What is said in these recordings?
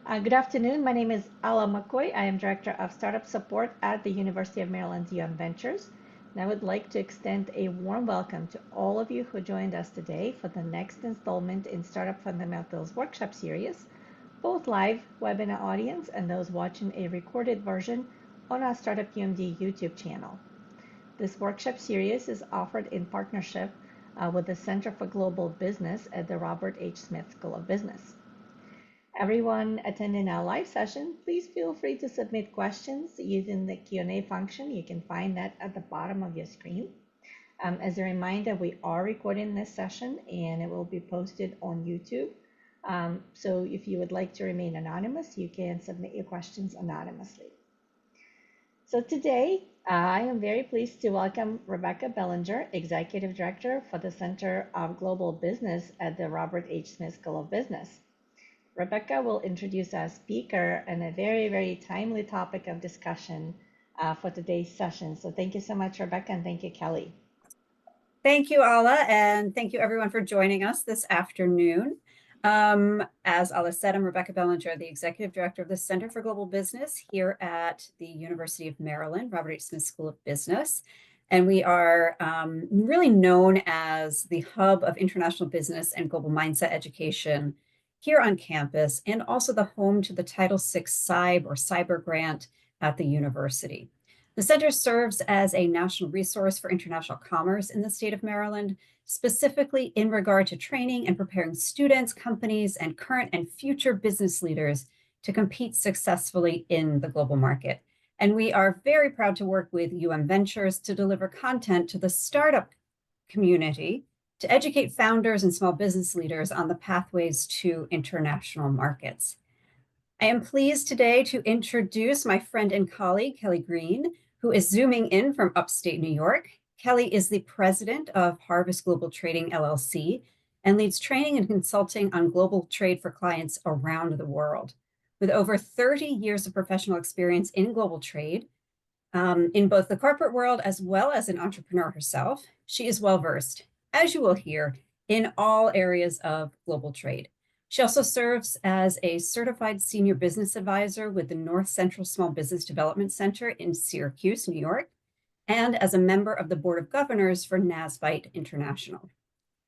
Good afternoon. My name is Ala McCoy. I am Director of Startup Support at the University of Maryland's UM Ventures. And I would like to extend a warm welcome to all of you who joined us today for the next installment in Startup Fundamentals Workshop Series, both live webinar audience and those watching a recorded version on our Startup UMD YouTube channel. This workshop series is offered in partnership with the Center for Global Business at the Robert H. Smith School of Business. Everyone attending our live session, please feel free to submit questions using the Q&A function. You can find that at the bottom of your screen. As a reminder, we are recording this session and it will be posted on YouTube. So if you would like to remain anonymous, you can submit your questions anonymously. So today, I am very pleased to welcome Rebecca Bellinger, Executive Director for the Center of Global Business at the Robert H. Smith School of Business. Rebecca will introduce our speaker and a very, very timely topic of discussion for today's session. So thank you so much, Rebecca, and thank you, Kelly. Thank you, Ala, and thank you everyone for joining us this afternoon. As Ala said, I'm Rebecca Bellinger, the Executive Director of the Center for Global Business here at the University of Maryland, Robert H. Smith School of Business. And we are really known as the hub of international business and global mindset education here on campus, and also the home to the Title VI CYB or Cyber Grant at the university. The center serves as a national resource for international commerce in the state of Maryland, specifically in regard to training and preparing students, companies, and current and future business leaders to compete successfully in the global market. And we are very proud to work with UM Ventures to deliver content to the startup community to educate founders and small business leaders on the pathways to international markets. I am pleased today to introduce my friend and colleague, Kellie Greene, who is zooming in from upstate New York. Kellie is the president of Harvest Global Trading, LLC, and leads training and consulting on global trade for clients around the world. With over 30 years of professional experience in global trade, in both the corporate world as well as an entrepreneur herself, she is well-versed, as you will hear, in all areas of global trade. She also serves as a certified senior business advisor with the North Central Small Business Development Center in Syracuse, New York, and as a member of the Board of Governors for NASBITE International.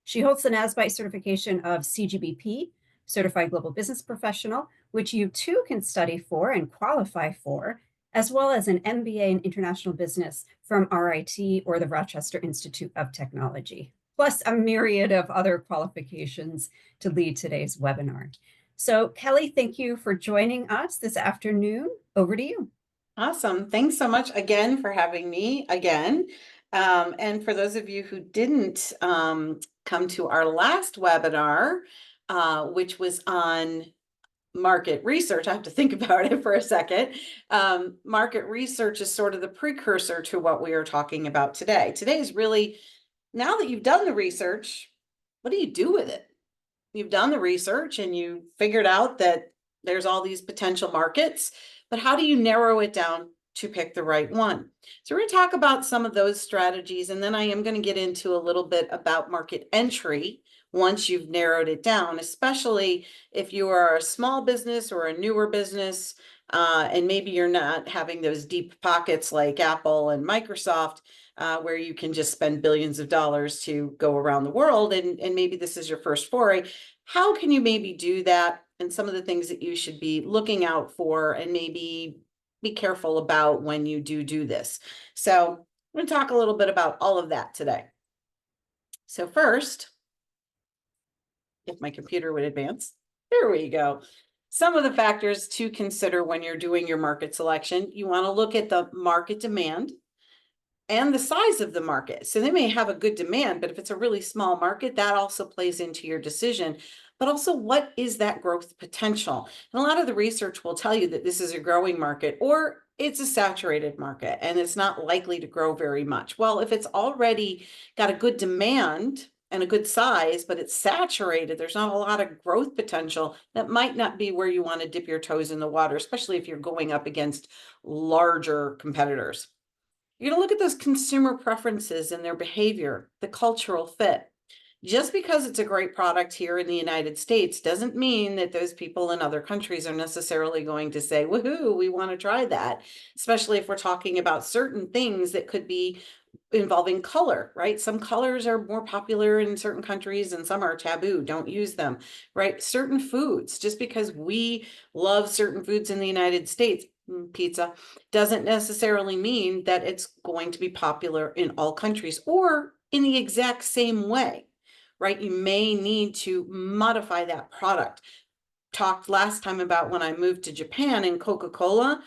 She holds the NASBITE certification of CGBP, Certified Global Business Professional, which you too can study for and qualify for, as well as an MBA in International Business from RIT or the Rochester Institute of Technology, plus a myriad of other qualifications to lead today's webinar. So Kellie, thank you for joining us this afternoon. Over to you. Awesome. Thanks so much again for having me again. And for those of you who didn't come to our last webinar, which was on market research, I have to think about it for a second. Market research is sort of the precursor to what we are talking about today. Today is really, now that you've done the research, what do you do with it? You've done the research and you figured out that there's all these potential markets, but how do you narrow it down to pick the right one? So we're going to talk about some of those strategies, and then I am going to get into a little bit about market entry once you've narrowed it down, especially if you are a small business or a newer business, and maybe you're not having those deep pockets like Apple and Microsoft, where you can just spend billions of dollars to go around the world, and maybe this is your first foray. How can you maybe do that, and some of the things that you should be looking out for and maybe be careful about when you do this. So I'm going to talk a little bit about all of that today. So first, if my computer would advance, there we go. Some of the factors to consider when you're doing your market selection. You want to look at the market demand and the size of the market. So they may have a good demand, but if it's a really small market, that also plays into your decision. But also, what is that growth potential? And a lot of the research will tell you that this is a growing market or it's a saturated market and it's not likely to grow very much. Well, if it's already got a good demand and a good size, but it's saturated, there's not a lot of growth potential, that might not be where you want to dip your toes in the water, especially if you're going up against larger competitors. You're going to look at those consumer preferences and their behavior, the cultural fit. Just because it's a great product here in the United States doesn't mean that those people in other countries are necessarily going to say, woohoo, we want to try that, especially if we're talking about certain things that could be involving color, right? Some colors are more popular in certain countries and some are taboo, don't use them, right? Certain foods, just because we love certain foods in the United States, pizza, doesn't necessarily mean that it's going to be popular in all countries or in the exact same way, right? You may need to modify that product. Talked last time about when I moved to Japan and Coca-Cola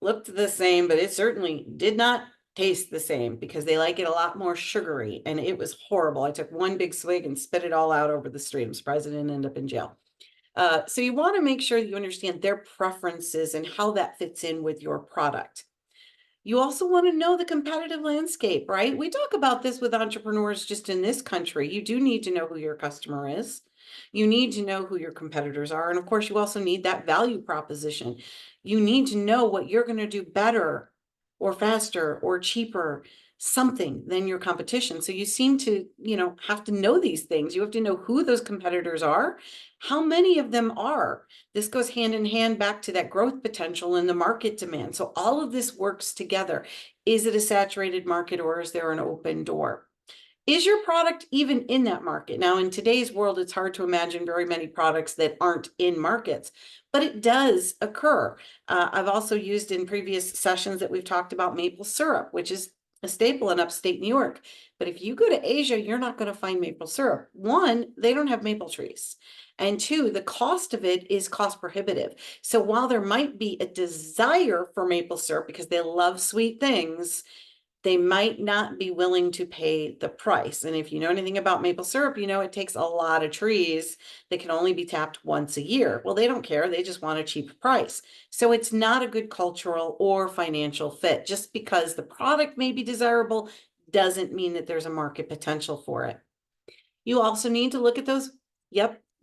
looked the same, but it certainly did not taste the same because they like it a lot more sugary and it was horrible. I took one big swig and spit it all out over the street. I'm surprised I didn't end up in jail. So you want to make sure that you understand their preferences and how that fits in with your product. You also want to know the competitive landscape, right? We talk about this with entrepreneurs just in this country. You do need to know who your customer is. You need to know who your competitors are. And of course, you also need that value proposition. You need to know what you're going to do better or faster or cheaper, something than your competition. So you seem to, have to know these things. You have to know who those competitors are, how many of them are. This goes hand in hand back to that growth potential and the market demand. So all of this works together. Is it a saturated market or is there an open door? Is your product even in that market? Now, in today's world, it's hard to imagine very many products that aren't in markets, but it does occur. I've also used in previous sessions that we've talked about maple syrup, which is a staple in upstate New York. But if you go to Asia, you're not going to find maple syrup. One, they don't have maple trees. And two, the cost of it is cost prohibitive. So while there might be a desire for maple syrup because they love sweet things, they might not be willing to pay the price. And if you know anything about maple syrup, it takes a lot of trees that can only be tapped once a year. Well, they don't care. They just want a cheap price. So it's not a good cultural or financial fit. Just because the product may be desirable doesn't mean that there's a market potential for it. You also need to look at those,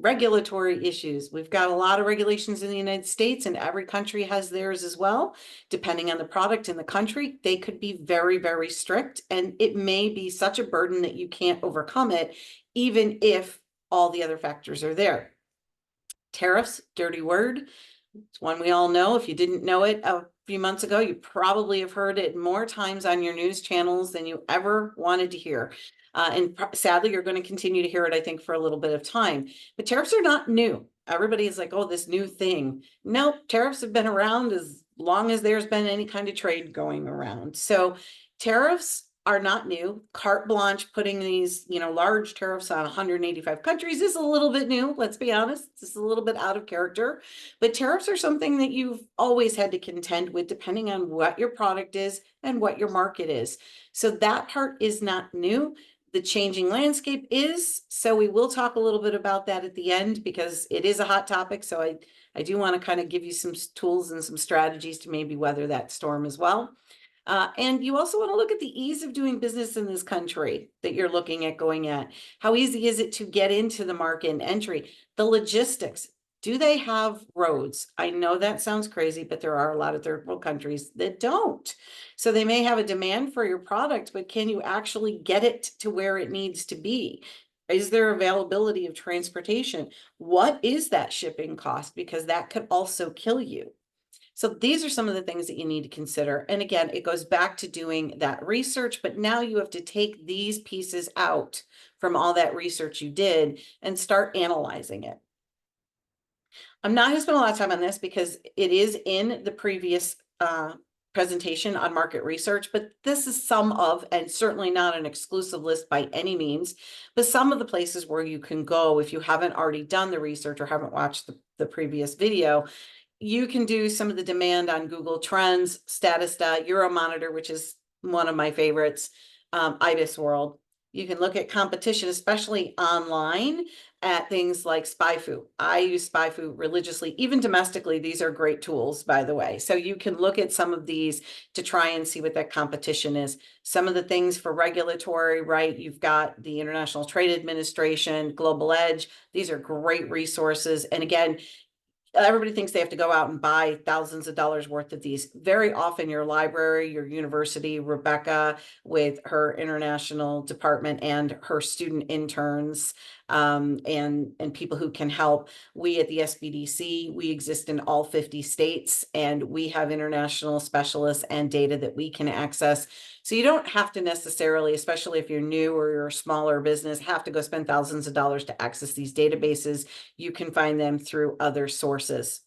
regulatory issues. We've got a lot of regulations in the United States and every country has theirs as well. Depending on the product in the country, they could be very, very strict and it may be such a burden that you can't overcome it, even if all the other factors are there. Tariffs, dirty word. It's one we all know. If you didn't know it a few months ago, you probably have heard it more times on your news channels than you ever wanted to hear. And sadly, you're going to continue to hear it, I think, for a little bit of time. But tariffs are not new. Everybody is like, oh, this new thing. No, tariffs have been around as long as there's been any kind of trade going around. So tariffs are not new. Carte blanche putting these, large tariffs on 185 countries is a little bit new. Let's be honest. It's a little bit out of character. But tariffs are something that you've always had to contend with depending on what your product is and what your market is. So that part is not new. The changing landscape is, so we will talk a little bit about that at the end because it is a hot topic. So I do want to kind of give you some tools and some strategies to maybe weather that storm as well. And you also want to look at the ease of doing business in this country that you're looking at going at. How easy is it to get into the market and entry? The logistics. Do they have roads? I know that sounds crazy, but there are a lot of third world countries that don't. So they may have a demand for your product, but can you actually get it to where it needs to be? Is there availability of transportation? What is that shipping cost? Because that could also kill you. So these are some of the things that you need to consider. And again, it goes back to doing that research, but now you have to take these pieces out from all that research you did and start analyzing it. I'm not going to spend a lot of time on this because it is in the previous presentation on market research, but this is some of, and certainly not an exclusive list by any means, but some of the places where you can go if you haven't already done the research or haven't watched the previous video. You can do some of the demand on Google Trends, Statista, Euromonitor, which is one of my favorites, IBIS World. You can look at competition, especially online, at things like SpyFu. I use SpyFu religiously, even domestically. These are great tools, by the way. So you can look at some of these to try and see what that competition is. Some of the things for regulatory, right? You've got the International Trade Administration, Global Edge. These are great resources. And again, everybody thinks they have to go out and buy thousands of dollars worth of these. Very often your library, your university, Rebecca with her international department and her student interns, and people who can help. We at the SBDC, we exist in all 50 states, and we have international specialists and data that we can access. So you don't have to necessarily, especially if you're new or you're a smaller business, have to go spend thousands of dollars to access these databases. You can find them through other sources.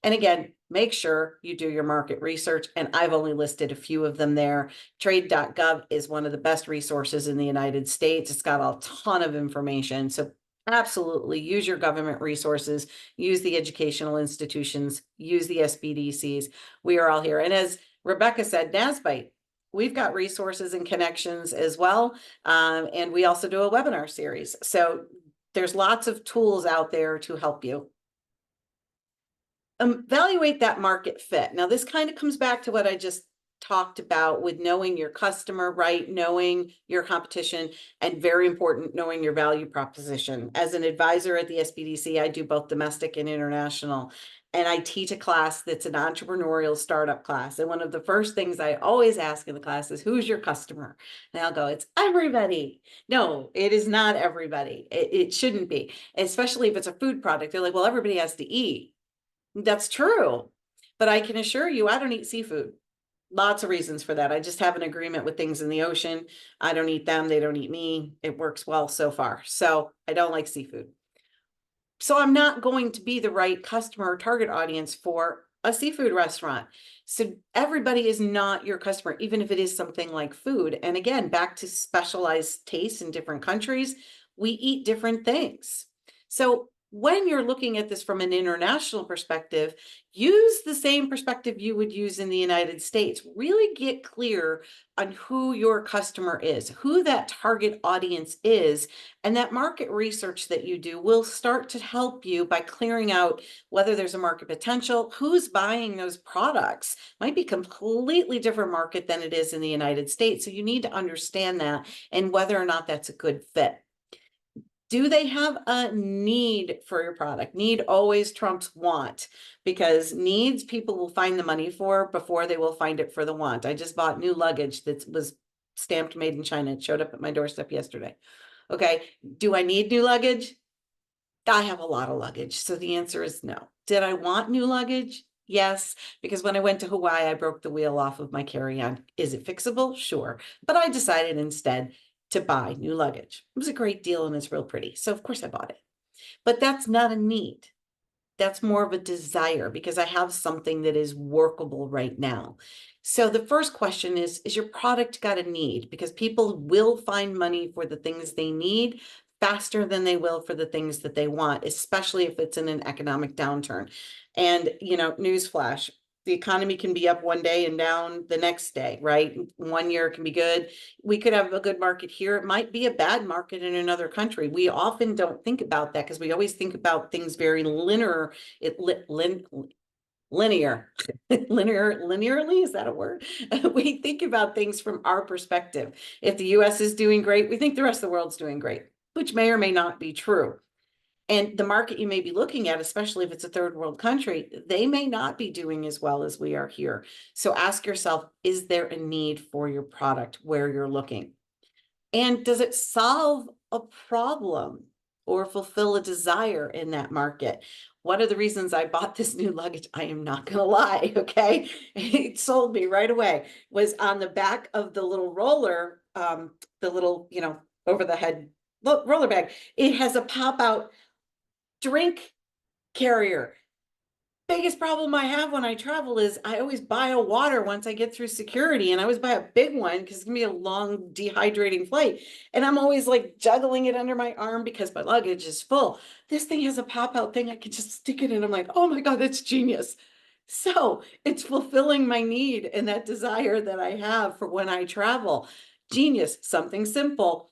And again, make sure you do your market research. And I've only listed a few of them there. Trade.gov is one of the best resources in the United States. It's got a ton of information. So absolutely use your government resources, use the educational institutions, use the SBDCs. We are all here. And as Rebecca said, NASBITE, we've got resources and connections as well. And we also do a webinar series. So there's lots of tools out there to help you. Evaluate that market fit. Now, this kind of comes back to what I just talked about with knowing your customer, right? Knowing your competition, and very important, knowing your value proposition. As an advisor at the SBDC, I do both domestic and international. And I teach a class that's an entrepreneurial startup class. And one of the first things I always ask in the class is, who's your customer? And I'll go, it's everybody. No, it is not everybody. It shouldn't be, especially if it's a food product. They're like, well, everybody has to eat. That's true. But I can assure you, I don't eat seafood. Lots of reasons for that. I just have an agreement with things in the ocean. I don't eat them. They don't eat me. It works well so far. So I don't like seafood. So I'm not going to be the right customer or target audience for a seafood restaurant. So everybody is not your customer, even if it is something like food. And again, back to specialized tastes in different countries, we eat different things. So when you're looking at this from an international perspective, use the same perspective you would use in the United States. Really get clear on who your customer is, who that target audience is, and that market research that you do will start to help you by clearing out whether there's a market potential, who's buying those products. Might be completely different market than it is in the United States. So you need to understand that and whether or not that's a good fit. Do they have a need for your product? Need always trumps want, because needs people will find the money for before they will find it for the want. I just bought new luggage that was stamped made in China. It showed up at my doorstep yesterday. Okay, do I need new luggage? I have a lot of luggage. So the answer is no. Did I want new luggage? Yes, because when I went to Hawaii, I broke the wheel off of my carry-on. Is it fixable? Sure. But I decided instead to buy new luggage. It was a great deal and it's real pretty. So of course I bought it. But that's not a need. That's more of a desire because I have something that is workable right now. So the first question is your product got a need? Because people will find money for the things they need faster than they will for the things that they want, especially if it's in an economic downturn. And, newsflash, the economy can be up one day and down the next day, right? One year can be good. We could have a good market here. It might be a bad market in another country. We often don't think about that because we always think about things very linear. Linearly, is that a word? We think about things from our perspective. If the US is doing great, we think the rest of the world's doing great, which may or may not be true. And the market you may be looking at, especially if it's a third world country, they may not be doing as well as we are here. So ask yourself, is there a need for your product where you're looking? And does it solve a problem or fulfill a desire in that market? One of the reasons I bought this new luggage, I am not going to lie, okay? It sold me right away, was on the back of the little roller, the little, over the head roller bag. It has a pop out drink carrier. Biggest problem I have when I travel is I always buy a water once I get through security, and I always buy a big one because it's gonna be a long dehydrating flight. And I'm always like juggling it under my arm because my luggage is full. This thing has a pop out thing. I can just stick it in. I'm like, oh my God, that's genius. So it's fulfilling my need and that desire that I have for when I travel. Genius, something simple,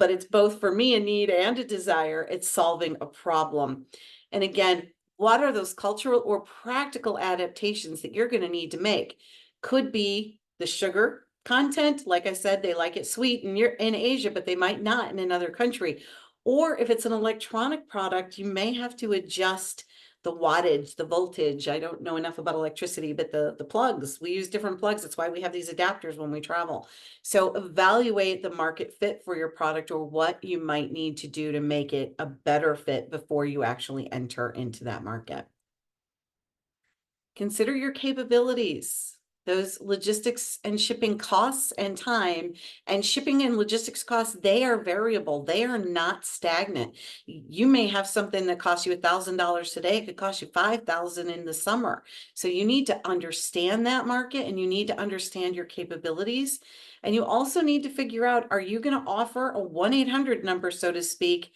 but it's both for me a need and a desire. It's solving a problem. And again, what are those cultural or practical adaptations that you're going to need to make? Could be the sugar content. Like I said, they like it sweet and you're in Asia, but they might not in another country. Or if it's an electronic product, you may have to adjust the wattage, the voltage. I don't know enough about electricity, but the plugs, we use different plugs. That's why we have these adapters when we travel. So evaluate the market fit for your product or what you might need to do to make it a better fit before you actually enter into that market. Consider your capabilities. Those logistics and shipping costs and time, and shipping and logistics costs, they are variable. They are not stagnant. You may have something that costs you $1,000 today. It could cost you $5,000 in the summer. So you need to understand that market, and you need to understand your capabilities. And you also need to figure out, are you going to offer a 1-800 number, so to speak,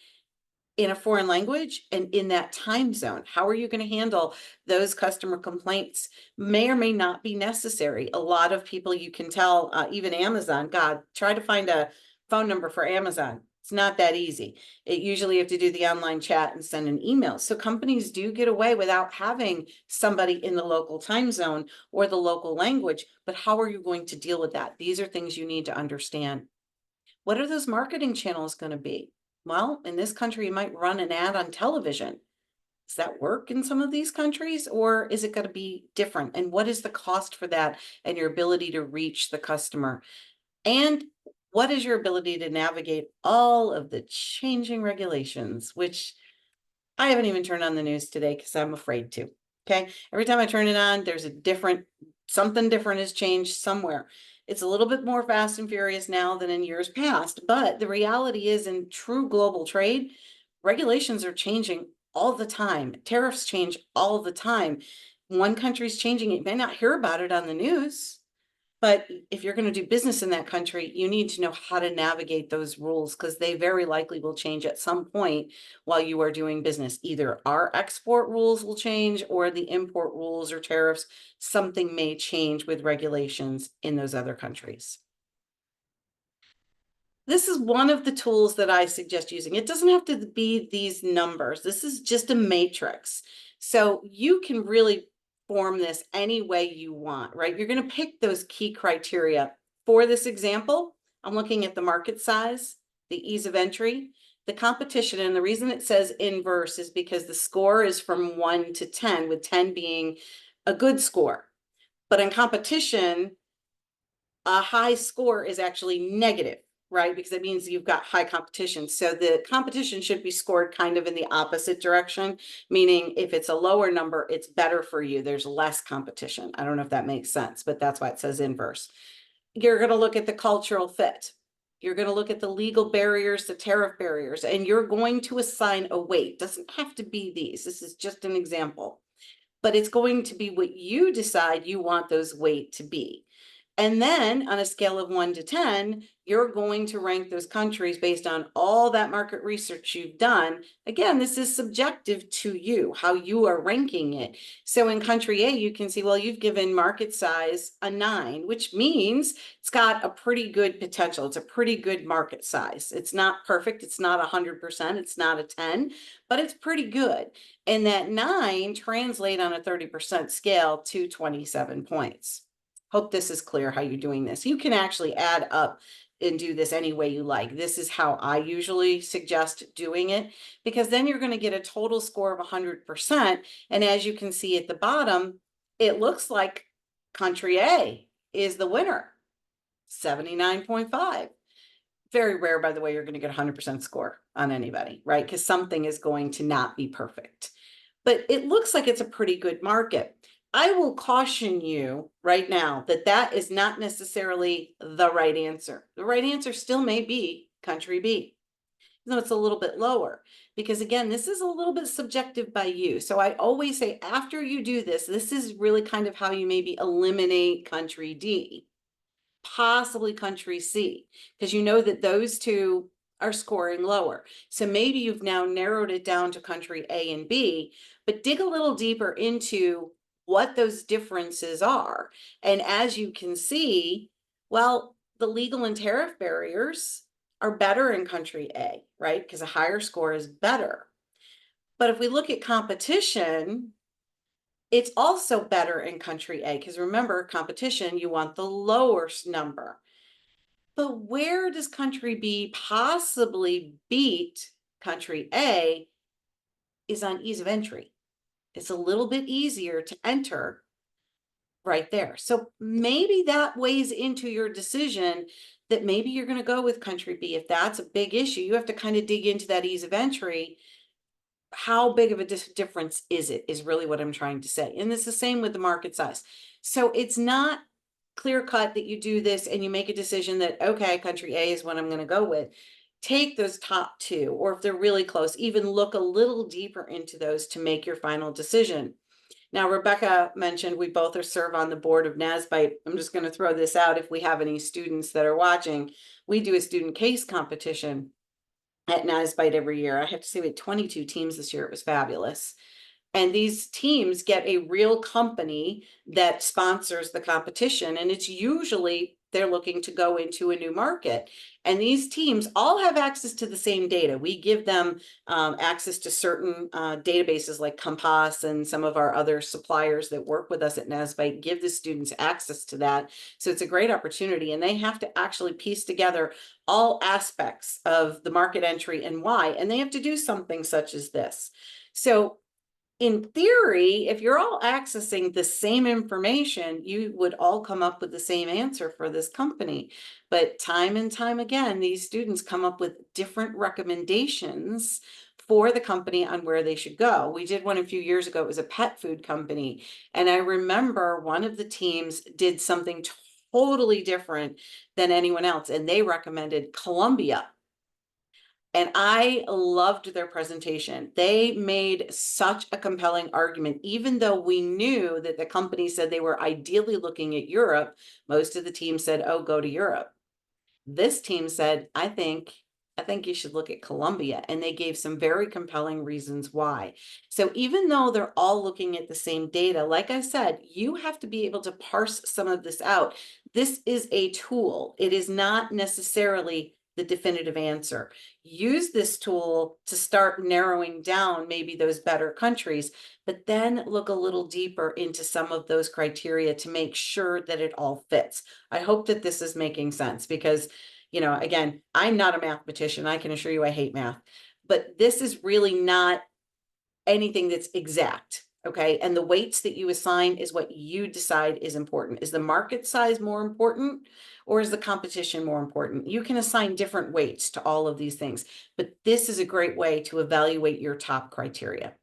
in a foreign language and in that time zone? How are you going to handle those customer complaints? May or may not be necessary. A lot of people, you can tell, even Amazon, God, try to find a phone number for Amazon. It's not that easy. It usually you have to do the online chat and send an email. So companies do get away without having somebody in the local time zone or the local language. But how are you going to deal with that? These are things you need to understand. What are those marketing channels going to be? Well, in this country, you might run an ad on television. Does that work in some of these countries, or is it going to be different? And what is the cost for that and your ability to reach the customer? And what is your ability to navigate all of the changing regulations, which I haven't even turned on the news today because I'm afraid to. Okay. Every time I turn it on, there's something different has changed somewhere. It's a little bit more fast and furious now than in years past, but the reality is, in true global trade, regulations are changing all the time. Tariffs change all the time. One country's changing it. You may not hear about it on the news, but if you're going to do business in that country, you need to know how to navigate those rules, because they very likely will change at some point while you are doing business. Either our export rules will change or the import rules or tariffs. Something may change with regulations in those other countries. This is one of the tools that I suggest using. It doesn't have to be these numbers. This is just a matrix. So you can really form this any way you want, right? You're going to pick those key criteria. For this example, I'm looking at the market size, the ease of entry, the competition. And the reason it says inverse is because the score is from 1 to 10, with 10 being a good score. But in competition, a high score is actually negative, right? Because it means you've got high competition. So the competition should be scored kind of in the opposite direction, meaning if it's a lower number, it's better for you. There's less competition. I don't know if that makes sense, but that's why it says inverse. You're going to look at the cultural fit. You're going to look at the legal barriers, the tariff barriers, and you're going to assign a weight. Doesn't have to be these. This is just an example, but it's going to be what you decide you want those weight to be. And then on a scale of 1 to 10, you're going to rank those countries based on all that market research you've done. Again, this is subjective to you, how you are ranking it. So in country A, you can see, well, you've given market size a 9, which means it's got a pretty good potential. It's a pretty good market size. It's not perfect. It's not 100%. It's not a 10, but it's pretty good. And that 9 translate on a 30% scale to 27 points. Hope this is clear how you're doing this. You can actually add up and do this any way you like. This is how I usually suggest doing it, because then you're going to get a total score of 100%. And as you can see at the bottom, it looks like country A is the winner, 79.5. Very rare, by the way, you're going to get 100% score on anybody, right? Because something is going to not be perfect. But it looks like it's a pretty good market. I will caution you right now that that is not necessarily the right answer. The right answer still may be country B, even though it's a little bit lower, because again, this is a little bit subjective by you. So I always say, after you do this, this is really kind of how you maybe eliminate country D, possibly country C, because you know that those two are scoring lower. So maybe you've now narrowed it down to country A and B, but dig a little deeper into what those differences are. And as you can see, well, the legal and tariff barriers are better in country A, right? Because a higher score is better. But if we look at competition, it's also better in country A, because remember, competition, you want the lower number. But where does country B possibly beat country A is on ease of entry. It's a little bit easier to enter right there. So maybe that weighs into your decision that maybe you're going to go with country B. If that's a big issue, you have to kind of dig into that ease of entry. How big of a difference is it, is really what I'm trying to say. And it's the same with the market size. So it's not clear cut that you do this and you make a decision that, okay, country A is what I'm going to go with. Take those top two, or if they're really close, even look a little deeper into those to make your final decision. Now, Rebecca mentioned we both are serve on the board of NASBITE. I'm just going to throw this out if we have any students that are watching. We do a student case competition at NASBITE every year. I have to say we had 22 teams this year. It was fabulous. And these teams get a real company that sponsors the competition. And it's usually they're looking to go into a new market. And these teams all have access to the same data. We give them access to certain databases like Compass, and some of our other suppliers that work with us at NASBITE give the students access to that. So it's a great opportunity. And they have to actually piece together all aspects of the market entry and why. And they have to do something such as this. So in theory, if you're all accessing the same information, you would all come up with the same answer for this company. But time and time again, these students come up with different recommendations for the company on where they should go. We did one a few years ago. It was a pet food company. And I remember one of the teams did something totally different than anyone else. And they recommended Colombia. And I loved their presentation. They made such a compelling argument, even though we knew that the company said they were ideally looking at Europe. Most of the team said, oh, go to Europe. This team said, I think you should look at Colombia. And they gave some very compelling reasons why. So even though they're all looking at the same data, like I said, you have to be able to parse some of this out. This is a tool. It is not necessarily the definitive answer. Use this tool to start narrowing down maybe those better countries, but then look a little deeper into some of those criteria to make sure that it all fits. I hope that this is making sense, because, you know, again, I'm not a mathematician. I can assure you I hate math, but this is really not anything that's exact. Okay. And the weights that you assign is what you decide is important. Is the market size more important, or is the competition more important? You can assign different weights to all of these things, but this is a great way to evaluate your top criteria.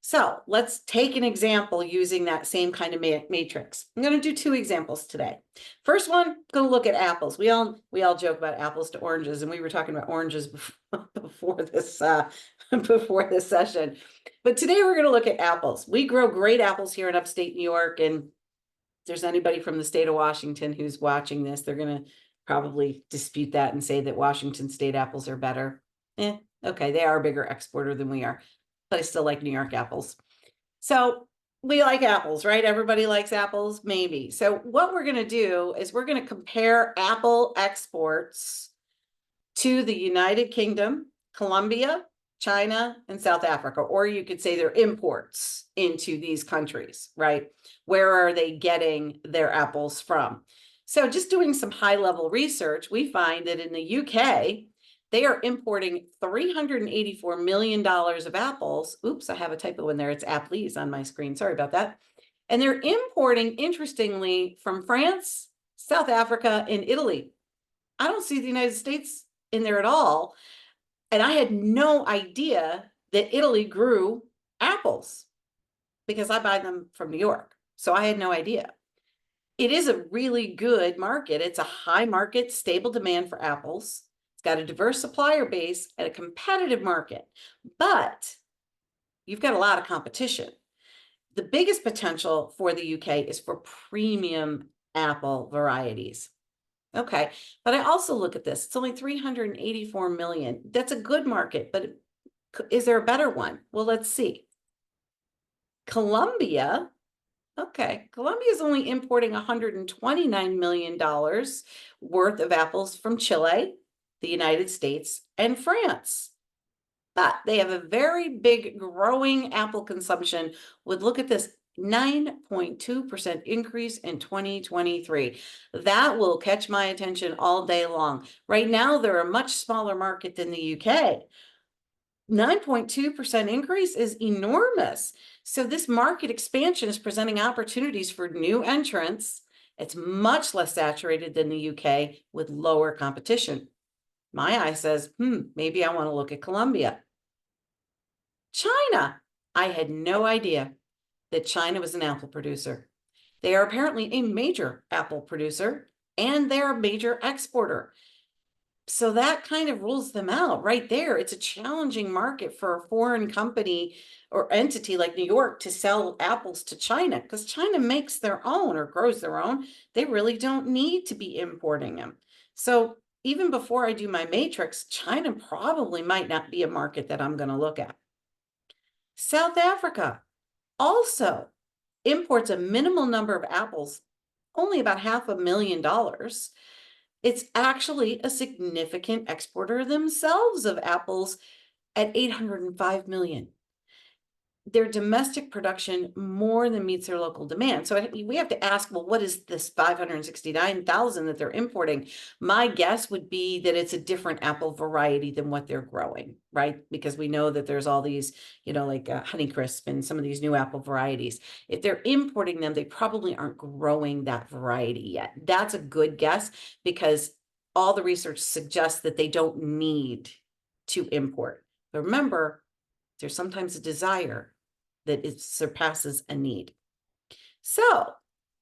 So let's take an example using that same kind of matrix. I'm going to do two examples today. First one, I'm going to look at apples. We all joke about apples to oranges, and we were talking about oranges before this session. But today we're going to look at apples. We grow great apples here in upstate New York, and if there's anybody from the state of Washington who's watching this, they're going to probably dispute that and say that Washington state apples are better. Okay, they are a bigger exporter than we are, but I still like New York apples. So we like apples, right? Everybody likes apples, maybe. So what we're going to do is we're going to compare apple exports to the United Kingdom, Colombia, China, and South Africa, or you could say they're imports into these countries, right? Where are they getting their apples from? So just doing some high-level research, we find that in the UK, they are importing $384 million of apples. Oops, I have a typo in there. It's apples on my screen. Sorry about that. And they're importing, interestingly, from France, South Africa, and Italy. I don't see the United States in there at all. And I had no idea that Italy grew apples, because I buy them from New York. So I had no idea. It is a really good market. It's a high market, stable demand for apples. It's got a diverse supplier base and a competitive market, but you've got a lot of competition. The biggest potential for the UK is for premium apple varieties. Okay, but I also look at this. It's only 384 million. That's a good market, but is there a better one? Well, let's see. Colombia. Okay, Colombia is only importing $129 million worth of apples from Chile, the United States, and France. But they have a very big growing apple consumption with, look at this, 9.2% increase in 2023. That will catch my attention all day long. Right now, they're a much smaller market than the UK. 9.2% increase is enormous. So this market expansion is presenting opportunities for new entrants. It's much less saturated than the UK with lower competition. My eye says, maybe I want to look at Colombia. China. I had no idea that China was an apple producer. They are apparently a major apple producer and they're a major exporter. So that kind of rules them out right there. It's a challenging market for a foreign company or entity like New York to sell apples to China because China makes their own or grows their own. They really don't need to be importing them. So even before I do my matrix, China probably might not be a market that I'm going to look at. South Africa also imports a minimal number of apples, only about $500,000. It's actually a significant exporter themselves of apples at 805 million. Their domestic production more than meets their local demand. So we have to ask, well, what is this 569,000 that they're importing? My guess would be that it's a different apple variety than what they're growing, right? Because we know that there's all these, like Honeycrisp and some of these new apple varieties. If they're importing them, they probably aren't growing that variety yet. That's a good guess because all the research suggests that they don't need to import. But remember, there's sometimes a desire that it surpasses a need. So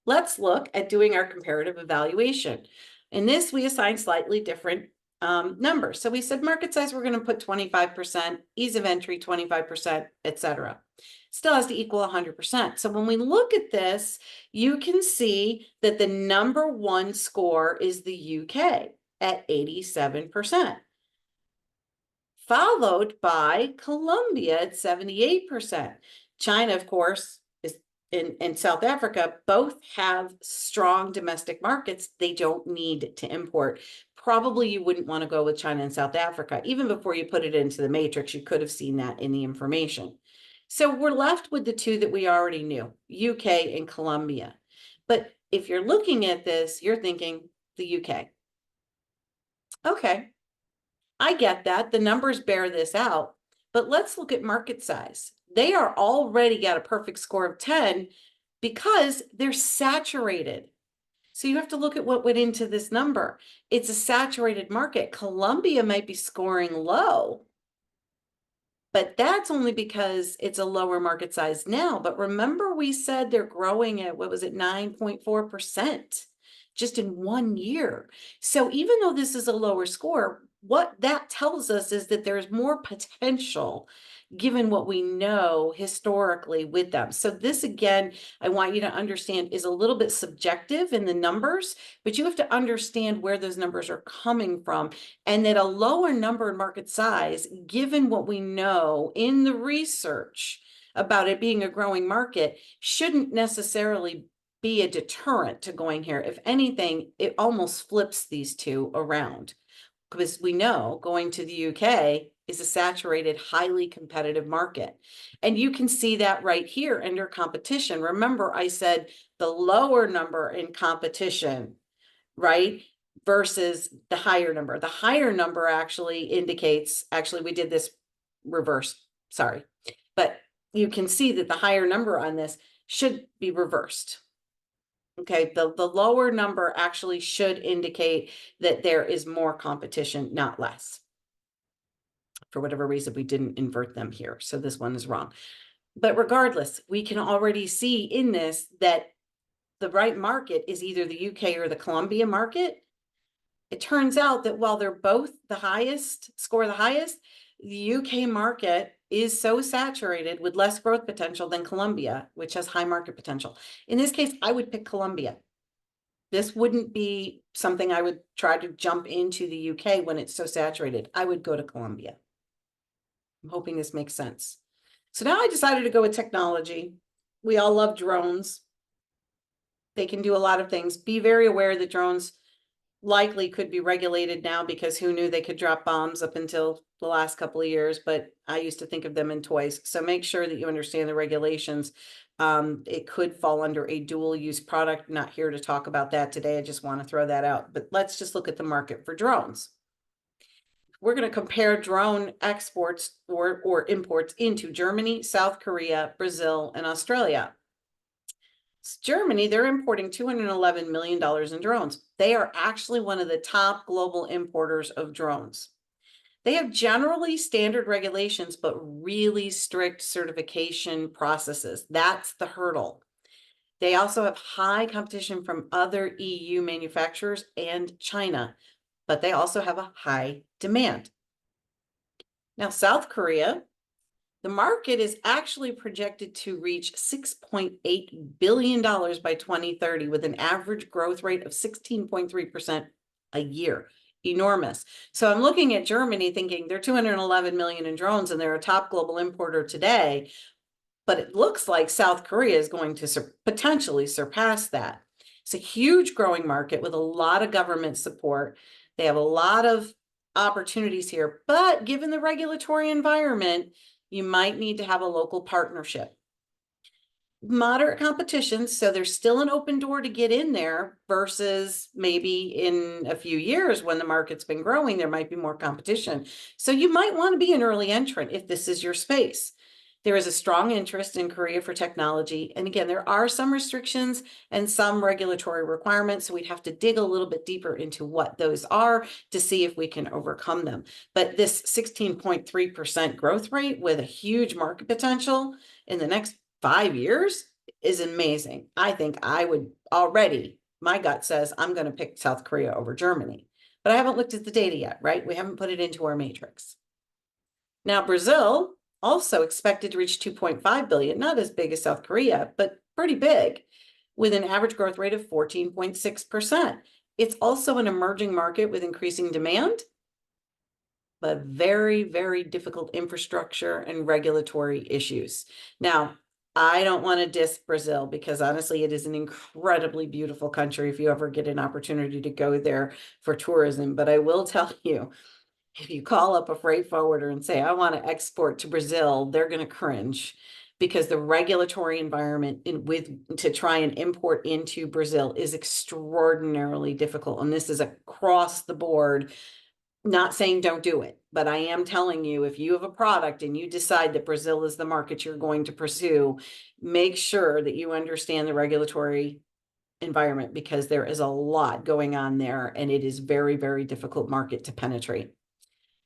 let's look at doing our comparative evaluation. In this, we assign slightly different numbers. So we said market size, we're going to put 25%, ease of entry, 25%, etc. Still has to equal 100%. So when we look at this, you can see that the number one score is the UK at 87%. Followed by Colombia at 78%. China, of course, is in South Africa, both have strong domestic markets. They don't need to import. Probably you wouldn't want to go with China and South Africa. Even before you put it into the matrix, you could have seen that in the information. So we're left with the two that we already knew, UK and Colombia. But if you're looking at this, you're thinking the UK. Okay. I get that. The numbers bear this out, but let's look at market size. They are already got a perfect score of 10 because they're saturated. So you have to look at what went into this number. It's a saturated market. Colombia might be scoring low, but that's only because it's a lower market size now. But remember we said they're growing at, 9.4% just in 1 year. So even though this is a lower score, what that tells us is that there's more potential given what we know historically with them. So this, again, I want you to understand is a little bit subjective in the numbers, but you have to understand where those numbers are coming from and that a lower number in market size, given what we know in the research about it being a growing market, shouldn't necessarily be a deterrent to going here. If anything, it almost flips these two around because we know going to the UK is a saturated, highly competitive market. And you can see that right here under competition. Remember, I said the lower number in competition, right, versus the higher number. The higher number actually indicates, we did this reverse, sorry. But you can see that the higher number on this should be reversed. Okay, the lower number actually should indicate that there is more competition, not less. For whatever reason, we didn't invert them here. So this one is wrong. But regardless, we can already see in this that the right market is either the UK or the Colombia market. It turns out that while they're both the highest, score the highest, the UK market is so saturated with less growth potential than Colombia, which has high market potential. In this case, I would pick Colombia. This wouldn't be something I would try to jump into the UK when it's so saturated. I would go to Colombia. I'm hoping this makes sense. So now I decided to go with technology. We all love drones. They can do a lot of things. Be very aware that drones likely could be regulated now because who knew they could drop bombs up until the last couple of years, but I used to think of them in toys. So make sure that you understand the regulations. It could fall under a dual use product. Not here to talk about that today. I just want to throw that out, but let's just look at the market for drones. we're going to compare drone exports or imports into Germany, South Korea, Brazil, and Australia. Germany, they're importing $211 million in drones. They are actually one of the top global importers of drones. They have generally standard regulations, but really strict certification processes. That's the hurdle. They also have high competition from other EU manufacturers and China, but they also have a high demand. Now, South Korea, the market is actually projected to reach $6.8 billion by 2030 with an average growth rate of 16.3% a year. Enormous. So I'm looking at Germany thinking they're 211 million in drones and they're a top global importer today, but it looks like South Korea is going to potentially surpass that. It's a huge growing market with a lot of government support. They have a lot of opportunities here, but given the regulatory environment, you might need to have a local partnership. Moderate competition, so there's still an open door to get in there versus maybe in a few years when the market's been growing, there might be more competition. So you might want to be an early entrant if this is your space. There is a strong interest in Korea for technology. And again, there are some restrictions and some regulatory requirements. So we'd have to dig a little bit deeper into what those are to see if we can overcome them. But this 16.3% growth rate with a huge market potential in the next 5 years is amazing. I think I would already, my gut says I'm going to pick South Korea over Germany, but I haven't looked at the data yet, right? We haven't put it into our matrix. Now, Brazil also expected to reach 2.5 billion, not as big as South Korea, but pretty big, with an average growth rate of 14.6%. It's also an emerging market with increasing demand, but very, very difficult infrastructure and regulatory issues. Now, I don't want to diss Brazil because honestly, it is an incredibly beautiful country if you ever get an opportunity to go there for tourism. But I will tell you, if you call up a freight forwarder and say, I want to export to Brazil, they're going to cringe because the regulatory environment to try and import into Brazil is extraordinarily difficult. And this is across the board. Not saying don't do it, but I am telling you, if you have a product and you decide that Brazil is the market you're going to pursue, make sure that you understand the regulatory environment because there is a lot going on there and it is very, very difficult market to penetrate.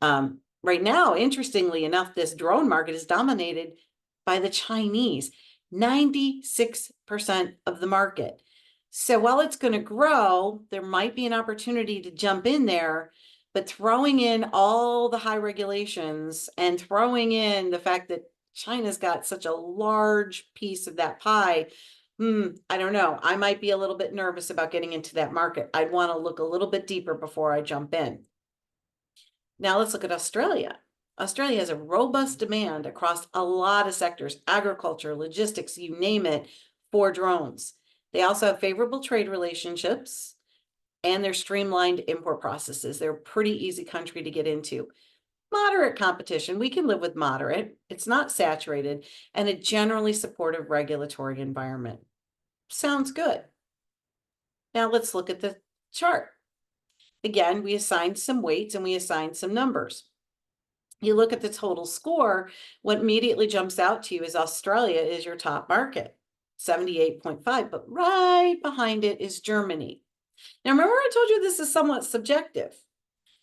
Right now, interestingly enough, this drone market is dominated by the Chinese, 96% of the market. So while it's going to grow, there might be an opportunity to jump in there. But throwing in all the high regulations and throwing in the fact that China's got such a large piece of that pie, I don't know. I might be a little bit nervous about getting into that market. I'd want to look a little bit deeper before I jump in. Now let's look at Australia. Australia has a robust demand across a lot of sectors, agriculture, logistics, you name it, for drones. They also have favorable trade relationships and their streamlined import processes. They're a pretty easy country to get into. Moderate competition, we can live with moderate. It's not saturated, and a generally supportive regulatory environment. Sounds good. Now let's look at the chart. Again, we assigned some weights and we assigned some numbers. You look at the total score, what immediately jumps out to you is Australia is your top market, 78.5, but right behind it is Germany. Now, remember I told you this is somewhat subjective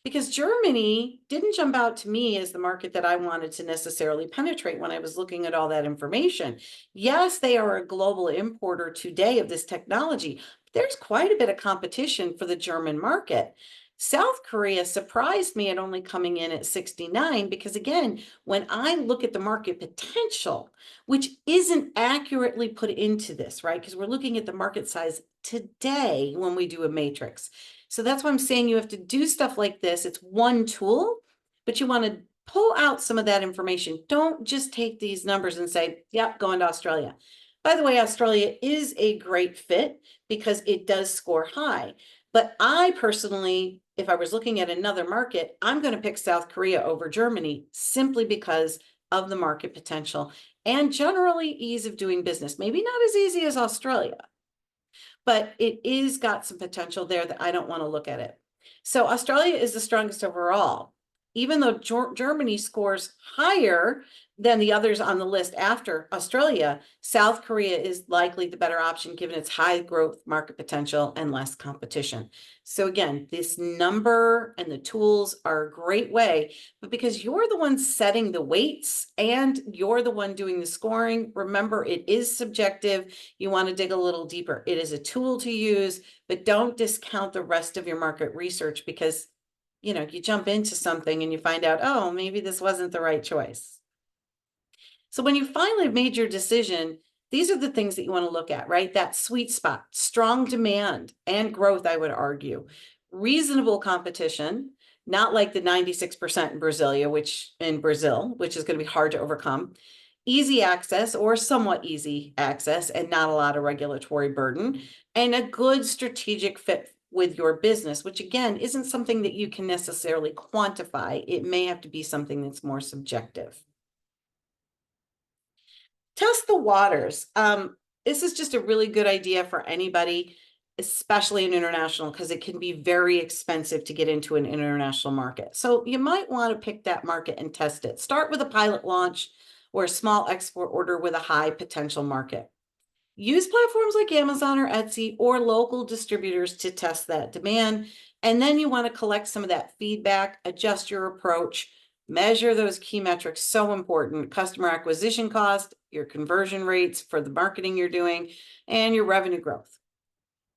because Germany didn't jump out to me as the market that I wanted to necessarily penetrate when I was looking at all that information. Yes, they are a global importer today of this technology, but there's quite a bit of competition for the German market. South Korea surprised me at only coming in at 69 because, again, when I look at the market potential, which isn't accurately put into this, right? Because we're looking at the market size today when we do a matrix. So that's why I'm saying you have to do stuff like this. It's one tool, but you want to pull out some of that information. Don't just take these numbers and say, yep, going to Australia. By the way, Australia is a great fit because it does score high. But I personally, if I was looking at another market, I'm going to pick South Korea over Germany simply because of the market potential and generally ease of doing business. Maybe not as easy as Australia, but it is got some potential there that I don't want to look at it. So Australia is the strongest overall. even though Germany scores higher than the others on the list after Australia, South Korea is likely the better option given its high growth market potential and less competition. So again, this number and the tools are a great way, but because you're the one setting the weights and you're the one doing the scoring, remember it is subjective. You want to dig a little deeper. It is a tool to use, but don't discount the rest of your market research because, you know, you jump into something and you find out, oh, maybe this wasn't the right choice. So when you finally have made your decision, these are the things that you want to look at, right? That sweet spot, strong demand and growth, I would argue. Reasonable competition, not like the 96% in Brazil, which is going to be hard to overcome. Easy access or somewhat easy access and not a lot of regulatory burden, and a good strategic fit with your business, which again, isn't something that you can necessarily quantify. It may have to be something that's more subjective. Test the waters. This is just a really good idea for anybody, especially in international, because it can be very expensive to get into an international market. So you might want to pick that market and test it. Start with a pilot launch or a small export order with a high potential market. Use platforms like Amazon or Etsy or local distributors to test that demand. And then you want to collect some of that feedback, adjust your approach, measure those key metrics, so important: customer acquisition cost, your conversion rates for the marketing you're doing, and your revenue growth.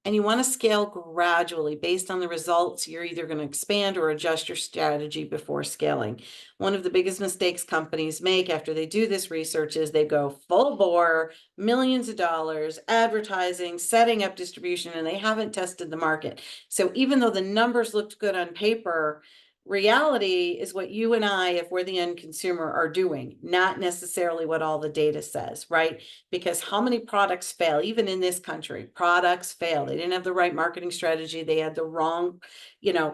And you want to scale gradually based on the results. You're either going to expand or adjust your strategy before scaling. One of the biggest mistakes companies make after they do this research is they go full bore, millions of dollars, advertising, setting up distribution, and they haven't tested the market. So even though the numbers looked good on paper, reality is what you and I, if we're the end consumer, are doing, not necessarily what all the data says, right? Because how many products fail? Even in this country, products fail. They didn't have the right marketing strategy. They had the wrong,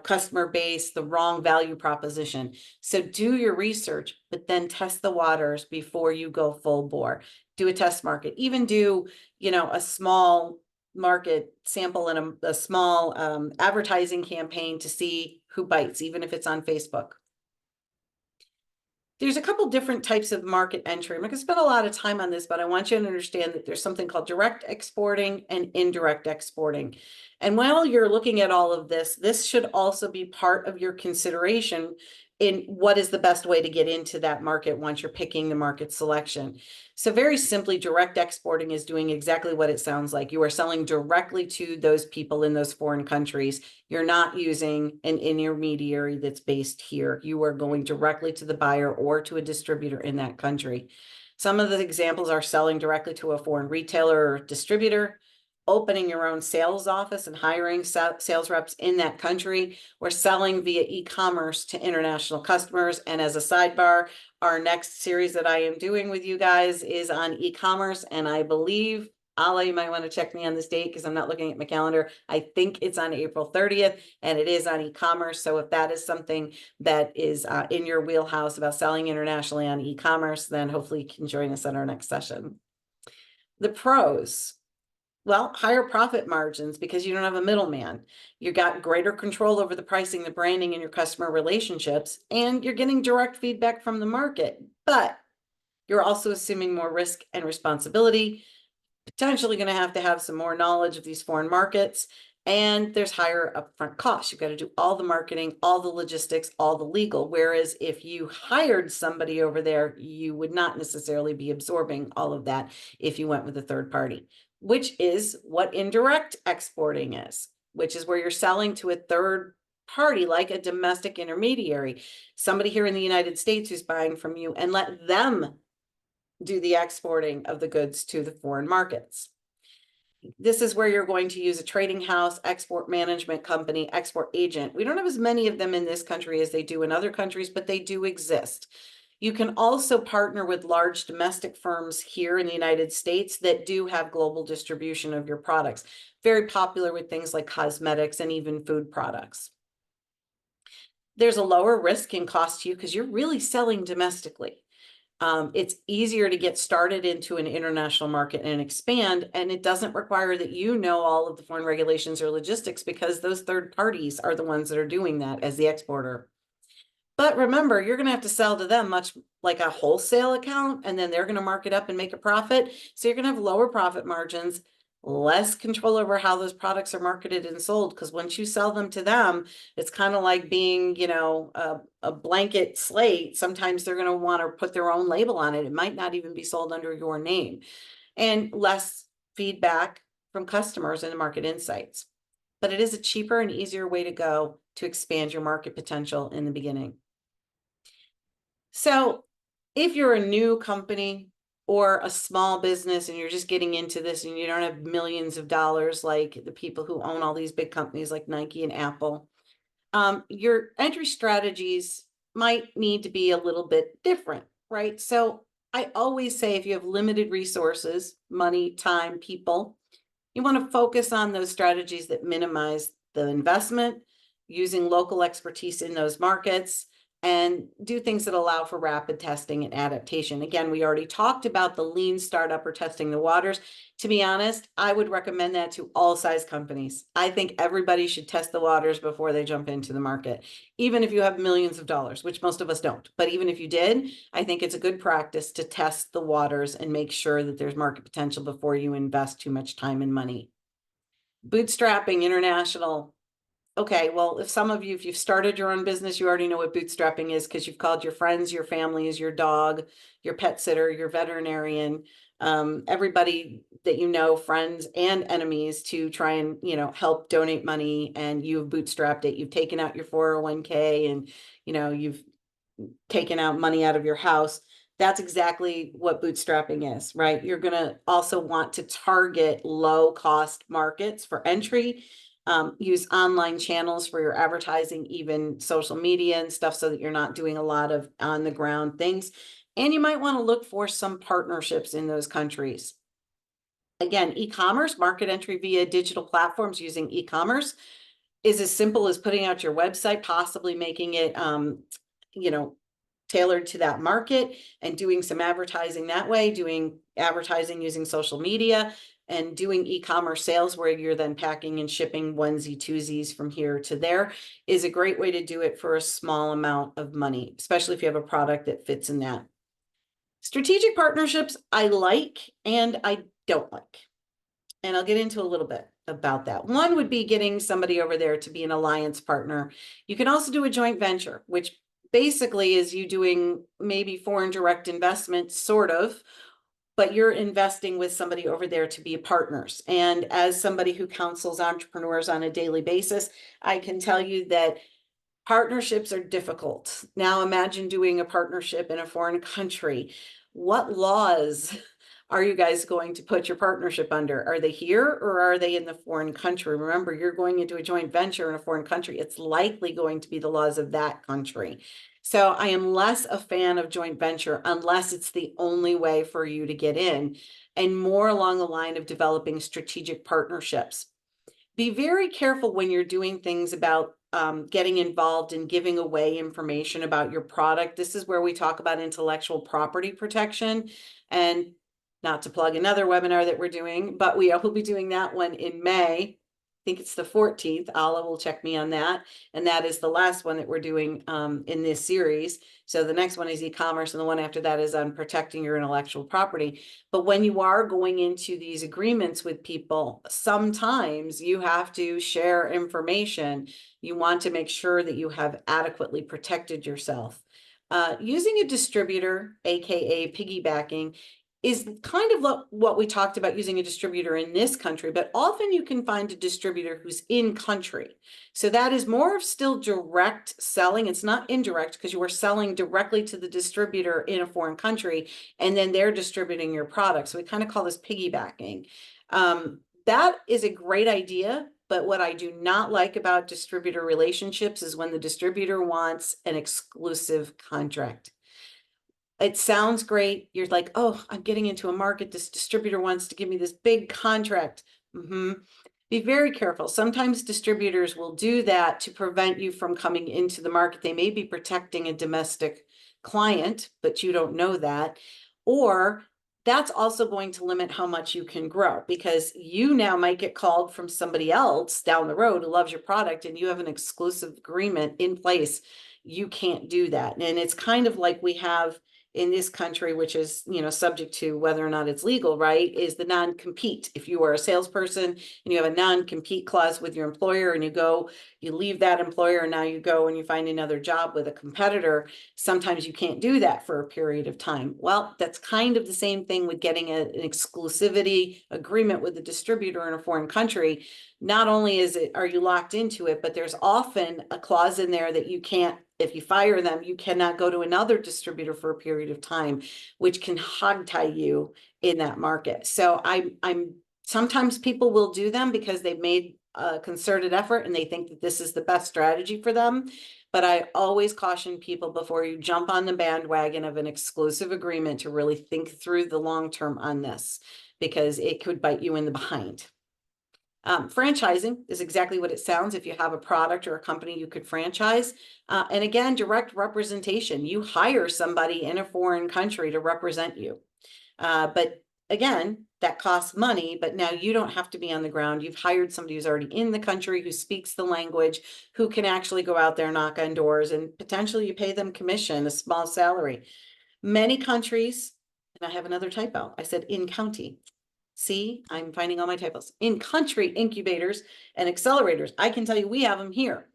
customer base, the wrong value proposition. So do your research, but then test the waters before you go full bore. Do a test market. Even do, a small market sample and a small advertising campaign to see who bites, even if it's on Facebook. There's a couple different types of market entry. I'm not going to spend a lot of time on this, but I want you to understand that there's something called direct exporting and indirect exporting. And while you're looking at all of this, this should also be part of your consideration in what is the best way to get into that market once you're picking the market selection. So very simply, direct exporting is doing exactly what it sounds like. You are selling directly to those people in those foreign countries. You're not using an intermediary that's based here. You are going directly to the buyer or to a distributor in that country. Some of the examples are selling directly to a foreign retailer or distributor, opening your own sales office and hiring sales reps in that country, or selling via e-commerce to international customers. And as a sidebar, our next series that I am doing with you guys is on e-commerce. And I believe, Ala, you might want to check me on this date because I'm not looking at my calendar. I think it's on April 30th and it is on e-commerce. So if that is something that is in your wheelhouse about selling internationally on e-commerce, then hopefully you can join us on our next session. The pros. Well, higher profit margins because you don't have a middleman. You got greater control over the pricing, the branding, and your customer relationships, and you're getting direct feedback from the market. But you're also assuming more risk and responsibility, potentially going to have some more knowledge of these foreign markets, and there's higher upfront costs. You've got to do all the marketing, all the logistics, all the legal. Whereas if you hired somebody over there, you would not necessarily be absorbing all of that if you went with a third party, which is what indirect exporting is, which is where you're selling to a third party, like a domestic intermediary, somebody here in the United States who's buying from you, and let them do the exporting of the goods to the foreign markets. This is where you're going to use a trading house, export management company, export agent. We don't have as many of them in this country as they do in other countries, but they do exist. You can also partner with large domestic firms here in the United States that do have global distribution of your products. Very popular with things like cosmetics and even food products. There's a lower risk and cost to you because you're really selling domestically. It's easier to get started into an international market and expand, and it doesn't require that you know all of the foreign regulations or logistics because those third parties are the ones that are doing that as the exporter. But remember, you're going to have to sell to them much like a wholesale account, and then they're going to mark it up and make a profit. So you're going to have lower profit margins, less control over how those products are marketed and sold. Because once you sell them to them, it's kind of like being, a blanket slate. Sometimes they're going to want to put their own label on it. It might not even be sold under your name, and less feedback from customers and the market insights. But it is a cheaper and easier way to go to expand your market potential in the beginning. So if you're a new company or a small business and you're just getting into this and you don't have millions of dollars like the people who own all these big companies like Nike and Apple, your entry strategies might need to be a little bit different, right? So I always say if you have limited resources, money, time, people, you want to focus on those strategies that minimize the investment, using local expertise in those markets, and do things that allow for rapid testing and adaptation. Again, we already talked about the lean startup or testing the waters. To be honest, I would recommend that to all size companies. I think everybody should test the waters before they jump into the market, even if you have millions of dollars, which most of us don't. But even if you did, I think it's a good practice to test the waters and make sure that there's market potential before you invest too much time and money. Bootstrapping international. Okay, well, if you've started your own business, you already know what bootstrapping is because you've called your friends, your families, your dog, your pet sitter, your veterinarian, everybody that you know, friends and enemies, to try and, help donate money, and you've bootstrapped it. You've taken out your 401k, and, you've taken out money out of your house. That's exactly what bootstrapping is, right? You're going to also want to target low cost markets for entry. Use online channels for your advertising, even social media and stuff, so that you're not doing a lot of on the ground things. And you might want to look for some partnerships in those countries. Again, e-commerce, market entry via digital platforms using e-commerce is as simple as putting out your website, possibly making it, tailored to that market, and doing some advertising that way, doing advertising using social media, and doing e-commerce sales where you're then packing and shipping onesie twosies from here to there is a great way to do it for a small amount of money, especially if you have a product that fits in that. Strategic partnerships I like and I don't like. And I'll get into a little bit about that. One would be getting somebody over there to be an alliance partner. You can also do a joint venture, which basically is you doing maybe foreign direct investment, sort of, but you're investing with somebody over there to be partners. And as somebody who counsels entrepreneurs on a daily basis, I can tell you that partnerships are difficult. Now imagine doing a partnership in a foreign country. What laws are you guys going to put your partnership under? Are they here or are they in the foreign country? Remember, you're going into a joint venture in a foreign country. It's likely going to be the laws of that country. So I am less a fan of joint venture unless it's the only way for you to get in, and more along the line of developing strategic partnerships. Be very careful when you're doing things about getting involved in giving away information about your product. This is where we talk about intellectual property protection. And not to plug another webinar that we're doing, but we will be doing that one in May. I think it's the 14th. Alla will check me on that. And that is the last one that we're doing in this series. So the next one is e-commerce, and the one after that is on protecting your intellectual property. But when you are going into these agreements with people, sometimes you have to share information. You want to make sure that you have adequately protected yourself. Using a distributor, aka piggybacking, is kind of what we talked about using a distributor in this country, but often you can find a distributor who's in country. So that is more of still direct selling. It's not indirect because you are selling directly to the distributor in a foreign country, and then they're distributing your product. So we kind of call this piggybacking. That is a great idea. But what I do not like about distributor relationships is when the distributor wants an exclusive contract. It sounds great. You're like, oh, I'm getting into a market. This distributor wants to give me this big contract. Be very careful. Sometimes distributors will do that to prevent you from coming into the market. They may be protecting a domestic client, but you don't know that. Or that's also going to limit how much you can grow, because you now might get called from somebody else down the road who loves your product, and you have an exclusive agreement in place. you can't do that. And it's kind of like we have in this country, which is, subject to whether or not it's legal, right, is the non-compete. If you are a salesperson and you have a non-compete clause with your employer and you leave that employer and now you go and you find another job with a competitor, sometimes you can't do that for a period of time. Well, that's kind of the same thing with getting an exclusivity agreement with a distributor in a foreign country. Not only are you locked into it, but there's often a clause in there that you can't, if you fire them, you cannot go to another distributor for a period of time, which can hogtie you in that market. So I'm sometimes people will do them because they've made a concerted effort and they think that this is the best strategy for them. But I always caution people before you jump on the bandwagon of an exclusive agreement to really think through the long term on this, because it could bite you in the behind. Franchising is exactly what it sounds. If you have a product or a company you could franchise. And again, direct representation. You hire somebody in a foreign country to represent you. But again, that costs money, but now you don't have to be on the ground. You've hired somebody who's already in the country, who speaks the language, who can actually go out there, knock on doors, and potentially you pay them commission, a small salary. Many countries, and I have another typo, I said in county. See, I'm finding all my typos. In country incubators and accelerators. I can tell you we have them here.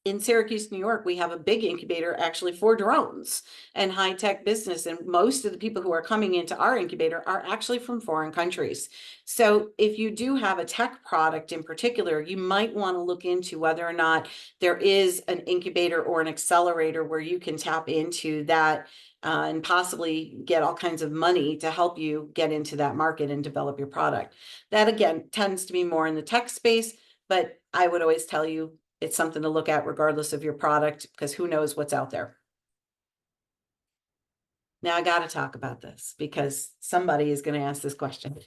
In Syracuse, New York, we have a big incubator actually for drones and high-tech business. And most of the people who are coming into our incubator are actually from foreign countries. So if you do have a tech product in particular, you might want to look into whether or not there is an incubator or an accelerator where you can tap into that and possibly get all kinds of money to help you get into that market and develop your product. That, again, tends to be more in the tech space, but I would always tell you, it's something to look at regardless of your product, because who knows what's out there. Now I got to talk about this because somebody is going to ask this question.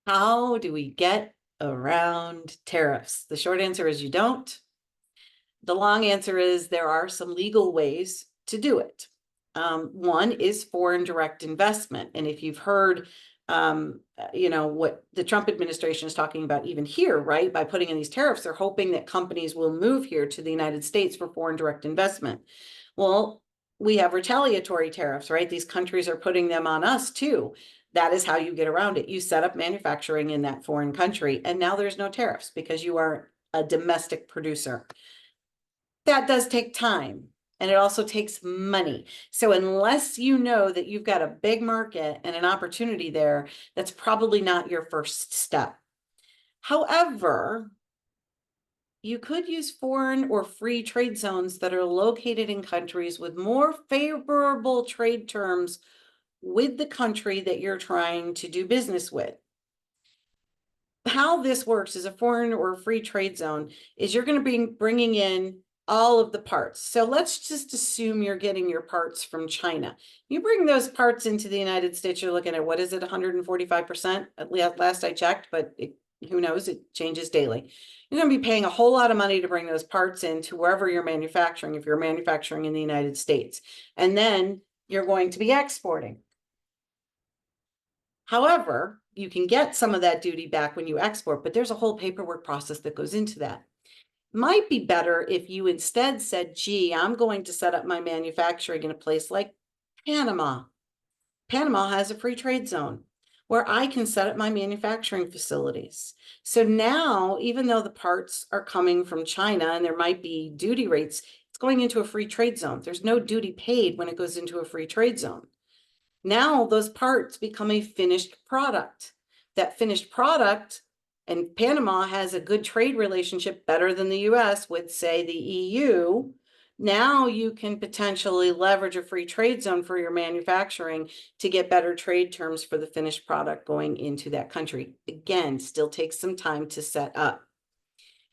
How do we get around tariffs? The short answer is you don't. The long answer is there are some legal ways to do it. One is foreign direct investment. And if you've heard what the Trump administration is talking about even here, right? By putting in these tariffs, they're hoping that companies will move here to the United States for foreign direct investment. Well, we have retaliatory tariffs, right? These countries are putting them on us too. That is how you get around it. You set up manufacturing in that foreign country, and now there's no tariffs because you are a domestic producer. That does take time. And it also takes money. So unless you know that you've got a big market and an opportunity there, that's probably not your first step. However, you could use foreign or free trade zones that are located in countries with more favorable trade terms with the country that you're trying to do business with. How this works as a foreign or free trade zone is you're going to be bringing in all of the parts. So let's just assume you're getting your parts from China. You bring those parts into the United States, you're looking at, what is it, 145%? At last I checked, but who knows, it changes daily. You're going to be paying a whole lot of money to bring those parts in to wherever you're manufacturing, if you're manufacturing in the United States. And then you're going to be exporting. However, you can get some of that duty back when you export, but there's a whole paperwork process that goes into that. Might be better if you instead said, gee, I'm going to set up my manufacturing in a place like Panama. Panama has a free trade zone where I can set up my manufacturing facilities. So now, even though the parts are coming from China and there might be duty rates, it's going into a free trade zone. There's no duty paid when it goes into a free trade zone. Now those parts become a finished product. That finished product, and Panama has a good trade relationship, better than the US with, say, the EU. Now you can potentially leverage a free trade zone for your manufacturing to get better trade terms for the finished product going into that country. Again, still takes some time to set up.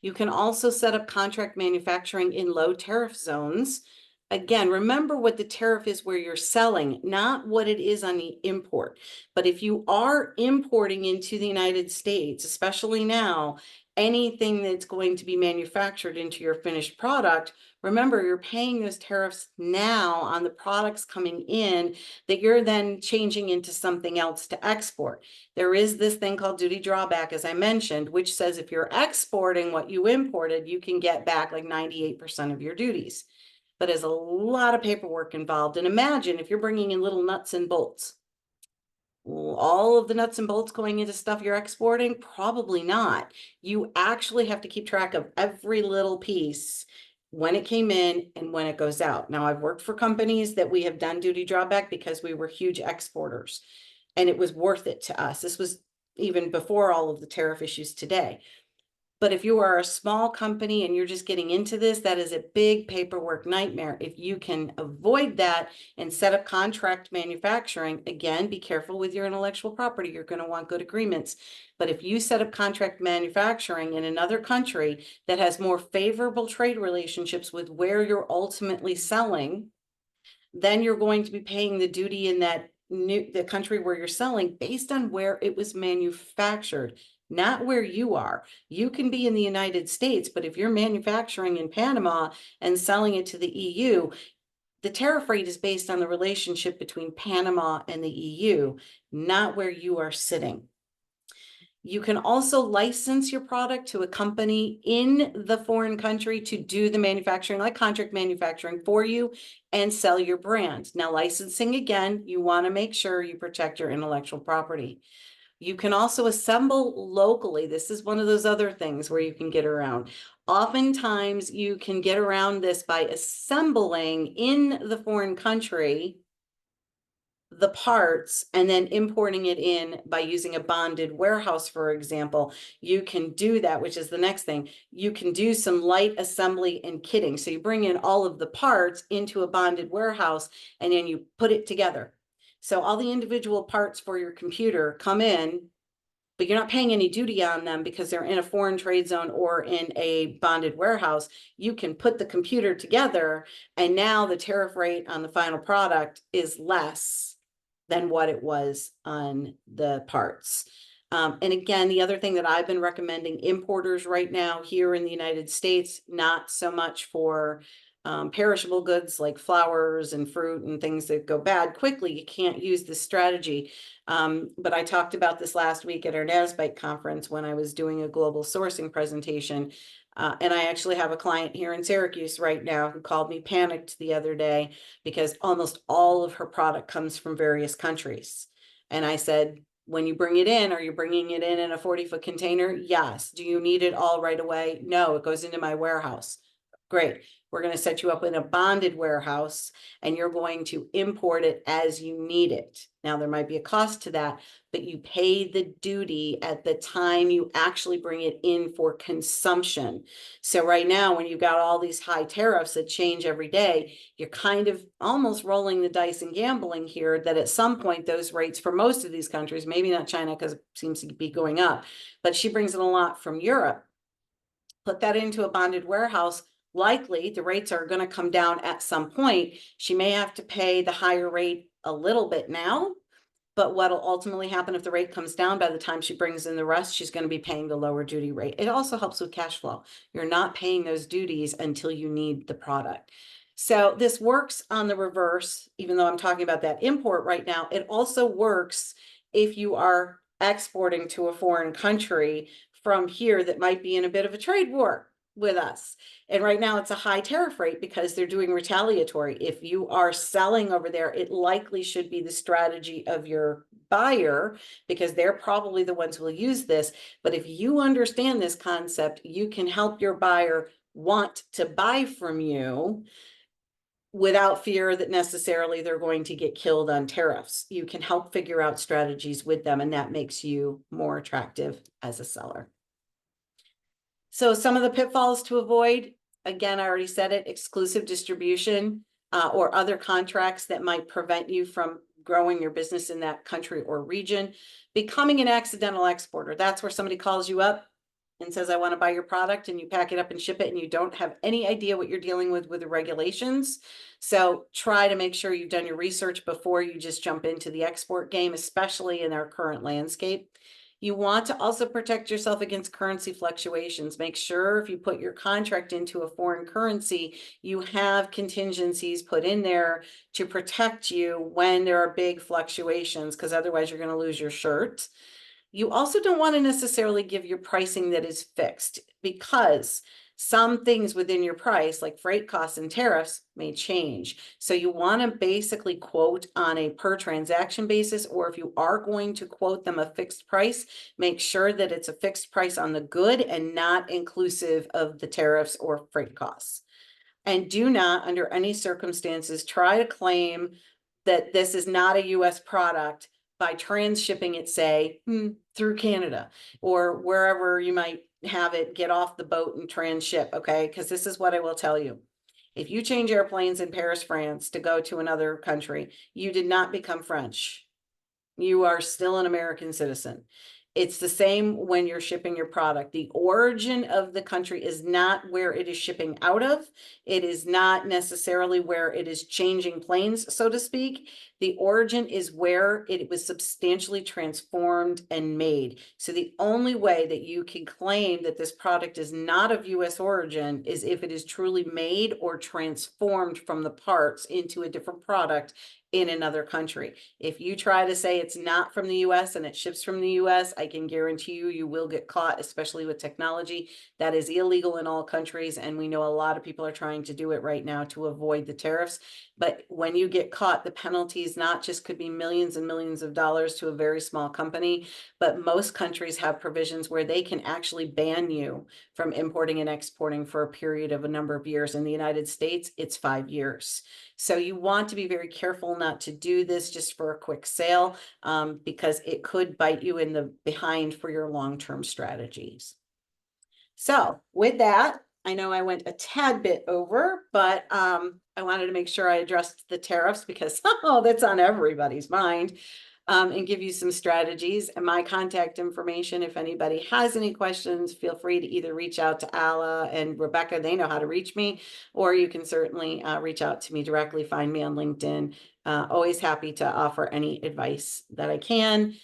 You can also set up contract manufacturing in low tariff zones. Again, remember what the tariff is where you're selling, not what it is on the import. But if you are importing into the United States, especially now, anything that's going to be manufactured into your finished product, remember, you're paying those tariffs now on the products coming in that you're then changing into something else to export. There is this thing called duty drawback, as I mentioned, which says if you're exporting what you imported, you can get back like 98% of your duties. But there's a lot of paperwork involved. And imagine if you're bringing in little nuts and bolts. All of the nuts and bolts going into stuff you're exporting? Probably not. You actually have to keep track of every little piece when it came in and when it goes out. Now, I've worked for companies that we have done duty drawback because we were huge exporters, and it was worth it to us. This was even before all of the tariff issues today. But if you are a small company and you're just getting into this, that is a big paperwork nightmare. If you can avoid that and set up contract manufacturing, again, be careful with your intellectual property. You're going to want good agreements. But if you set up contract manufacturing in another country that has more favorable trade relationships with where you're ultimately selling, then you're going to be paying the duty in the country where you're selling based on where it was manufactured, not where you are. You can be in the United States, but if you're manufacturing in Panama and selling it to the EU, the tariff rate is based on the relationship between Panama and the EU, not where you are sitting. You can also license your product to a company in the foreign country to do the manufacturing, like contract manufacturing for you, and sell your brand. Now, licensing, again, you want to make sure you protect your intellectual property. You can also assemble locally. This is one of those other things where you can get around. Oftentimes, you can get around this by assembling in the foreign country the parts and then importing it in by using a bonded warehouse, for example. You can do that, which is the next thing. You can do some light assembly and kitting. So you bring in all of the parts into a bonded warehouse and then you put it together. So all the individual parts for your computer come in, but you're not paying any duty on them because they're in a foreign trade zone or in a bonded warehouse. You can put the computer together, and now the tariff rate on the final product is less than what it was on the parts. And again, the other thing that I've been recommending importers right now here in the United States, not so much for perishable goods like flowers and fruit and things that go bad quickly. You can't use this strategy. But I talked about this last week at our NASBITE conference when I was doing a global sourcing presentation. And I actually have a client here in Syracuse right now who called me panicked the other day because almost all of her product comes from various countries. And I said, when you bring it in, are you bringing it in a 40-foot container? Yes. Do you need it all right away? No, it goes into my warehouse. Great. We're going to set you up in a bonded warehouse and you're going to import it as you need it. Now, there might be a cost to that, but you pay the duty at the time you actually bring it in for consumption. So right now, when you've got all these high tariffs that change every day, you're kind of almost rolling the dice and gambling here that at some point those rates for most of these countries, maybe not China because it seems to be going up, but she brings in a lot from Europe. Put that into a bonded warehouse. Likely the rates are going to come down at some point. She may have to pay the higher rate a little bit now, but what'll ultimately happen if the rate comes down, by the time she brings in the rest, she's going to be paying the lower duty rate. It also helps with cash flow. You're not paying those duties until you need the product. So this works on the reverse, even though I'm talking about that import right now. It also works if you are exporting to a foreign country from here that might be in a bit of a trade war with us. And right now it's a high tariff rate because they're doing retaliatory. If you are selling over there, it likely should be the strategy of your buyer because they're probably the ones who will use this. But if you understand this concept, you can help your buyer want to buy from you without fear that necessarily they're going to get killed on tariffs. You can help figure out strategies with them, and that makes you more attractive as a seller. So some of the pitfalls to avoid, again, I already said it, exclusive distribution or other contracts that might prevent you from growing your business in that country or region. Becoming an accidental exporter, that's where somebody calls you up and says, I want to buy your product, and you pack it up and ship it, and you don't have any idea what you're dealing with the regulations. So try to make sure you've done your research before you just jump into the export game, especially in our current landscape. You want to also protect yourself against currency fluctuations. Make sure if you put your contract into a foreign currency, you have contingencies put in there to protect you when there are big fluctuations, because otherwise you're going to lose your shirt. You also don't want to necessarily give your pricing that is fixed, because some things within your price, like freight costs and tariffs, may change. So you want to basically quote on a per transaction basis, or if you are going to quote them a fixed price, make sure that it's a fixed price on the good and not inclusive of the tariffs or freight costs. And do not, under any circumstances, try to claim that this is not a US product by transshipping it, say, through Canada or wherever you might have it get off the boat and transship, okay? Because this is what I will tell you. If you change airplanes in Paris, France to go to another country, you did not become French. You are still an American citizen. It's the same when you're shipping your product. The origin of the country is not where it is shipping out of. It is not necessarily where it is changing planes, so to speak. The origin is where it was substantially transformed and made. So the only way that you can claim that this product is not of US origin is if it is truly made or transformed from the parts into a different product in another country. If you try to say it's not from the US and it ships from the US, I can guarantee you, you will get caught, especially with technology. That is illegal in all countries. And we know a lot of people are trying to do it right now to avoid the tariffs. But when you get caught, the penalties not just could be millions and millions of dollars to a very small company, but most countries have provisions where they can actually ban you from importing and exporting for a period of a number of years. In the United States, it's 5 years. So you want to be very careful not to do this just for a quick sale, because it could bite you in the behind for your long-term strategies. So with that, I know I went a tad bit over, but I wanted to make sure I addressed the tariffs because that's on everybody's mind. And give you some strategies and my contact information. If anybody has any questions, feel free to either reach out to Alla and Rebecca. They know how to reach me, or you can certainly reach out to me directly. Find me on LinkedIn. Always happy to offer any advice that I can.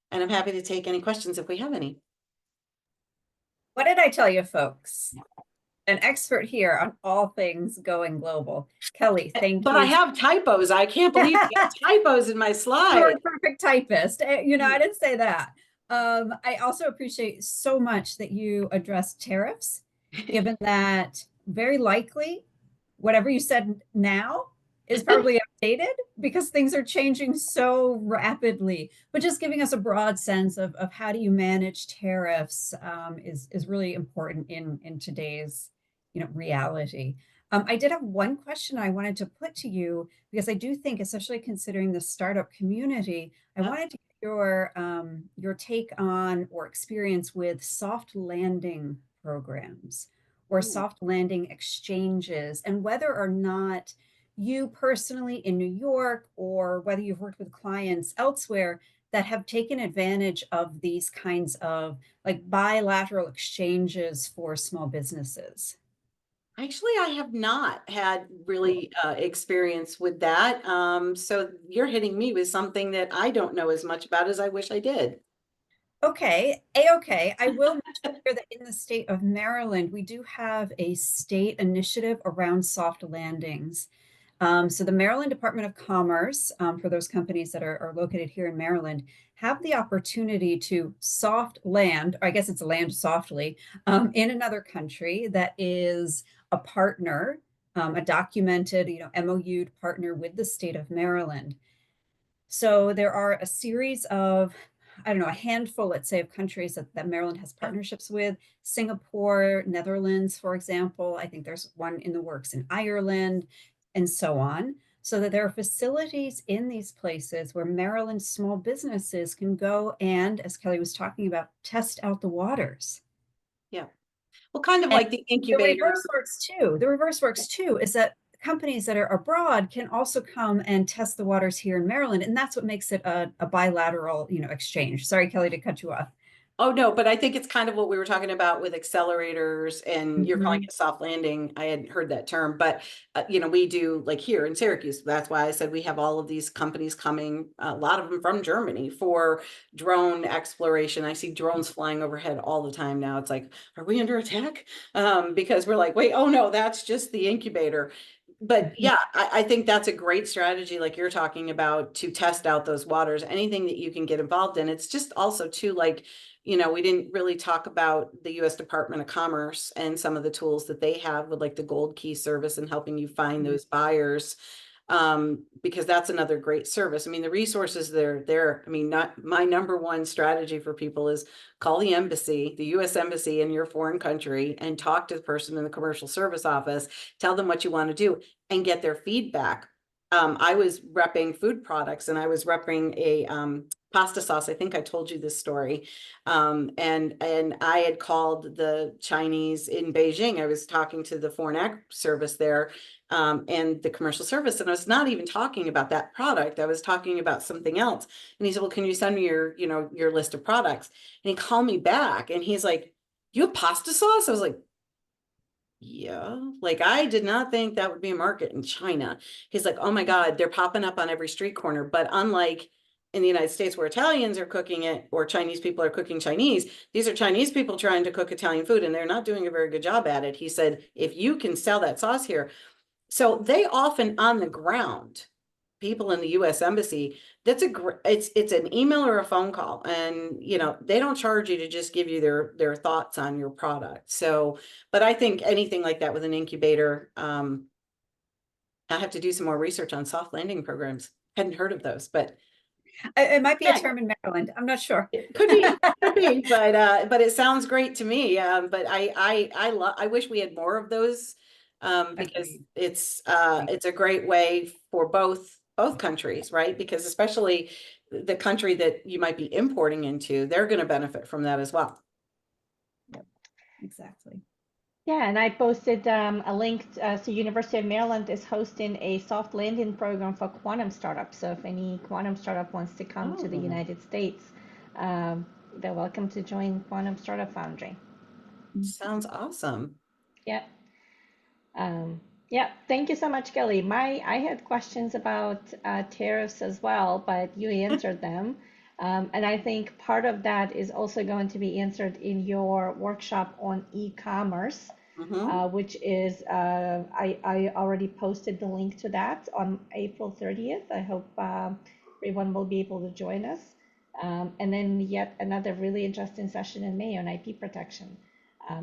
And I'm happy to take any questions if we have any. What did I tell you, folks? An expert here on all things going global. Kellie, thank But you. I have typos. I can't believe I have typos in my slide. You're a perfect typist. You know, I didn't say that. I also appreciate so much that you addressed tariffs, given that very likely whatever you said now is probably outdated because things are changing so rapidly. But just giving us a broad sense of how do you manage tariffs is really important in today's reality. I did have one question I wanted to put to you because I do think, especially considering the startup community, I wanted to get your take on or experience with soft landing programs or soft landing exchanges, and whether or not you personally in New York or whether you've worked with clients elsewhere that have taken advantage of these kinds of like bilateral exchanges for small businesses. Actually, I have not had really experience with that. So you're hitting me with something that I don't know as much about as I wish I did. Okay, A-okay. I will mention here that in the state of Maryland, we do have a state initiative around soft landings. So the Maryland Department of Commerce, for those companies that are located here in Maryland, have the opportunity to soft land, or I guess it's land softly, in another country that is a partner, a documented, MOU'd partner with the state of Maryland. So there are a series of, I don't know, a handful, let's say, of countries that Maryland has partnerships with. Singapore, Netherlands, for example. I think there's one in the works in Ireland, and so on. So that there are facilities in these places where Maryland small businesses can go and, as Kellie was talking about, test out the waters. Yeah. Well, kind of And like the the incubator. reverse works too. The reverse works too, is that companies that are abroad can also come and test the waters here in Maryland. And that's what makes it a bilateral, exchange. Sorry, Kellie, to cut you off. Oh, no, but I think it's kind of what we were talking about with accelerators, and you're calling Mhm. it soft landing. I hadn't heard that term, but we do, like here in Syracuse. That's why I said we have all of these companies coming, a lot of them from Germany, for drone exploration. I see drones flying overhead all the time now. It's like, are we under attack? Because we're like, wait, oh no, that's just the incubator. But yeah, I think that's a great strategy, like you're talking about, to test out those waters, anything that you can get involved in. It's just also too, like, we didn't really talk about the US Department of Commerce and some of the tools that they have with like the Gold Key service and helping you find those buyers. Because that's another great service. I mean, the resources they're there. I mean, not my number one strategy for people is call the embassy, the US Embassy in your foreign country, and talk to the person in the commercial service office, tell them what you want to do and get their feedback. I was repping food products, and I was repping a pasta sauce. I think I told you this story. And I had called the Chinese in Beijing. I was talking to the foreign ag service there, and the commercial service. And I was not even talking about that product. I was talking about something else. And he said, well, can you send me your list of products? And he called me back and he's like, you have pasta sauce? I was like, yeah, like I did not think that would be a market in China. He's like, oh my God, they're popping up on every street corner. But unlike in the United States where Italians are cooking it, or Chinese people are cooking Chinese, these are Chinese people trying to cook Italian food, and they're not doing a very good job at it. He said, if you can sell that sauce here. So they often on the ground, people in the US Embassy, that's it's an email or a phone call, and they don't charge you to just give you their thoughts on your product. So, but I think anything like that with an incubator, I have to do some more research on soft landing programs. Hadn't heard of those, but It might be a yeah, term in Maryland. I'm not sure. it could be, but it sounds great to me. But I wish we had more of those, because Agreed. it's a great way for both countries, right? Because especially the country that you might be importing into, they're going to benefit from that as well. Exactly. Yeah, and I posted a link. So University of Maryland is hosting a soft landing program for quantum startups. So if any quantum startup wants to come to the Oh. United States, they're welcome to join Quantum Startup Foundry. Sounds awesome. Yep. Yeah, thank you so much, Kelly. I had questions about tariffs as well, but you answered them. And I think part of that is also going to be answered in your workshop on e-commerce, which is, I already posted the link to that on April 30th. I hope everyone will be able to join us. And then yet another really interesting session in May on IP protection.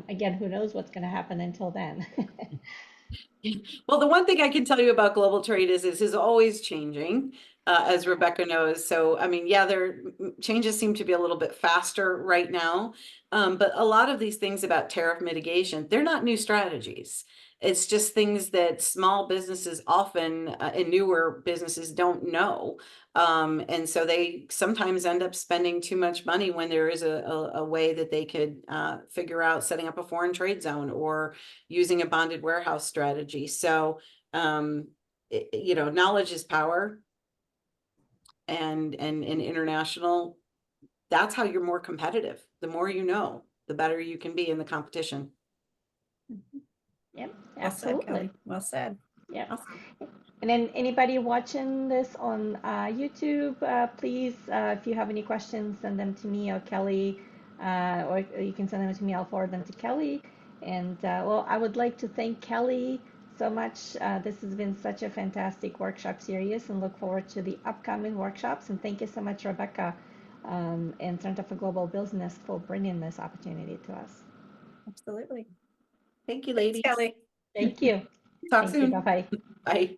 Again, who knows what's going to happen until then. Well, the one thing I can tell you about global trade is always changing, as Rebecca knows. So, I mean, yeah, changes seem to be a little bit faster right now. But a lot of these things about tariff mitigation, they're not new strategies. It's just things that small businesses often, and newer businesses don't know. And so they sometimes end up spending too much money when there is a way that they could figure out setting up a foreign trade zone or using a bonded warehouse strategy. So, knowledge is power, and in international, that's how you're more competitive. The more you know, the better you can be in the competition. Yep, Well said, absolutely. Kelly. Well said. Yeah. Awesome. And then anybody watching this on YouTube, please, if you have any questions, send them to me or Kelly, or you can send them to me. I'll forward them to Kelly. And well, I would like to thank Kelly so much. This has been such a fantastic workshop series, and look forward to the upcoming workshops. And thank you so much, Rebecca, and Center for Global Business, for bringing this opportunity to us. Absolutely. Thank you, Thanks, ladies. Kelly. Thank you. Talk Thank you. soon. Bye-bye. Bye.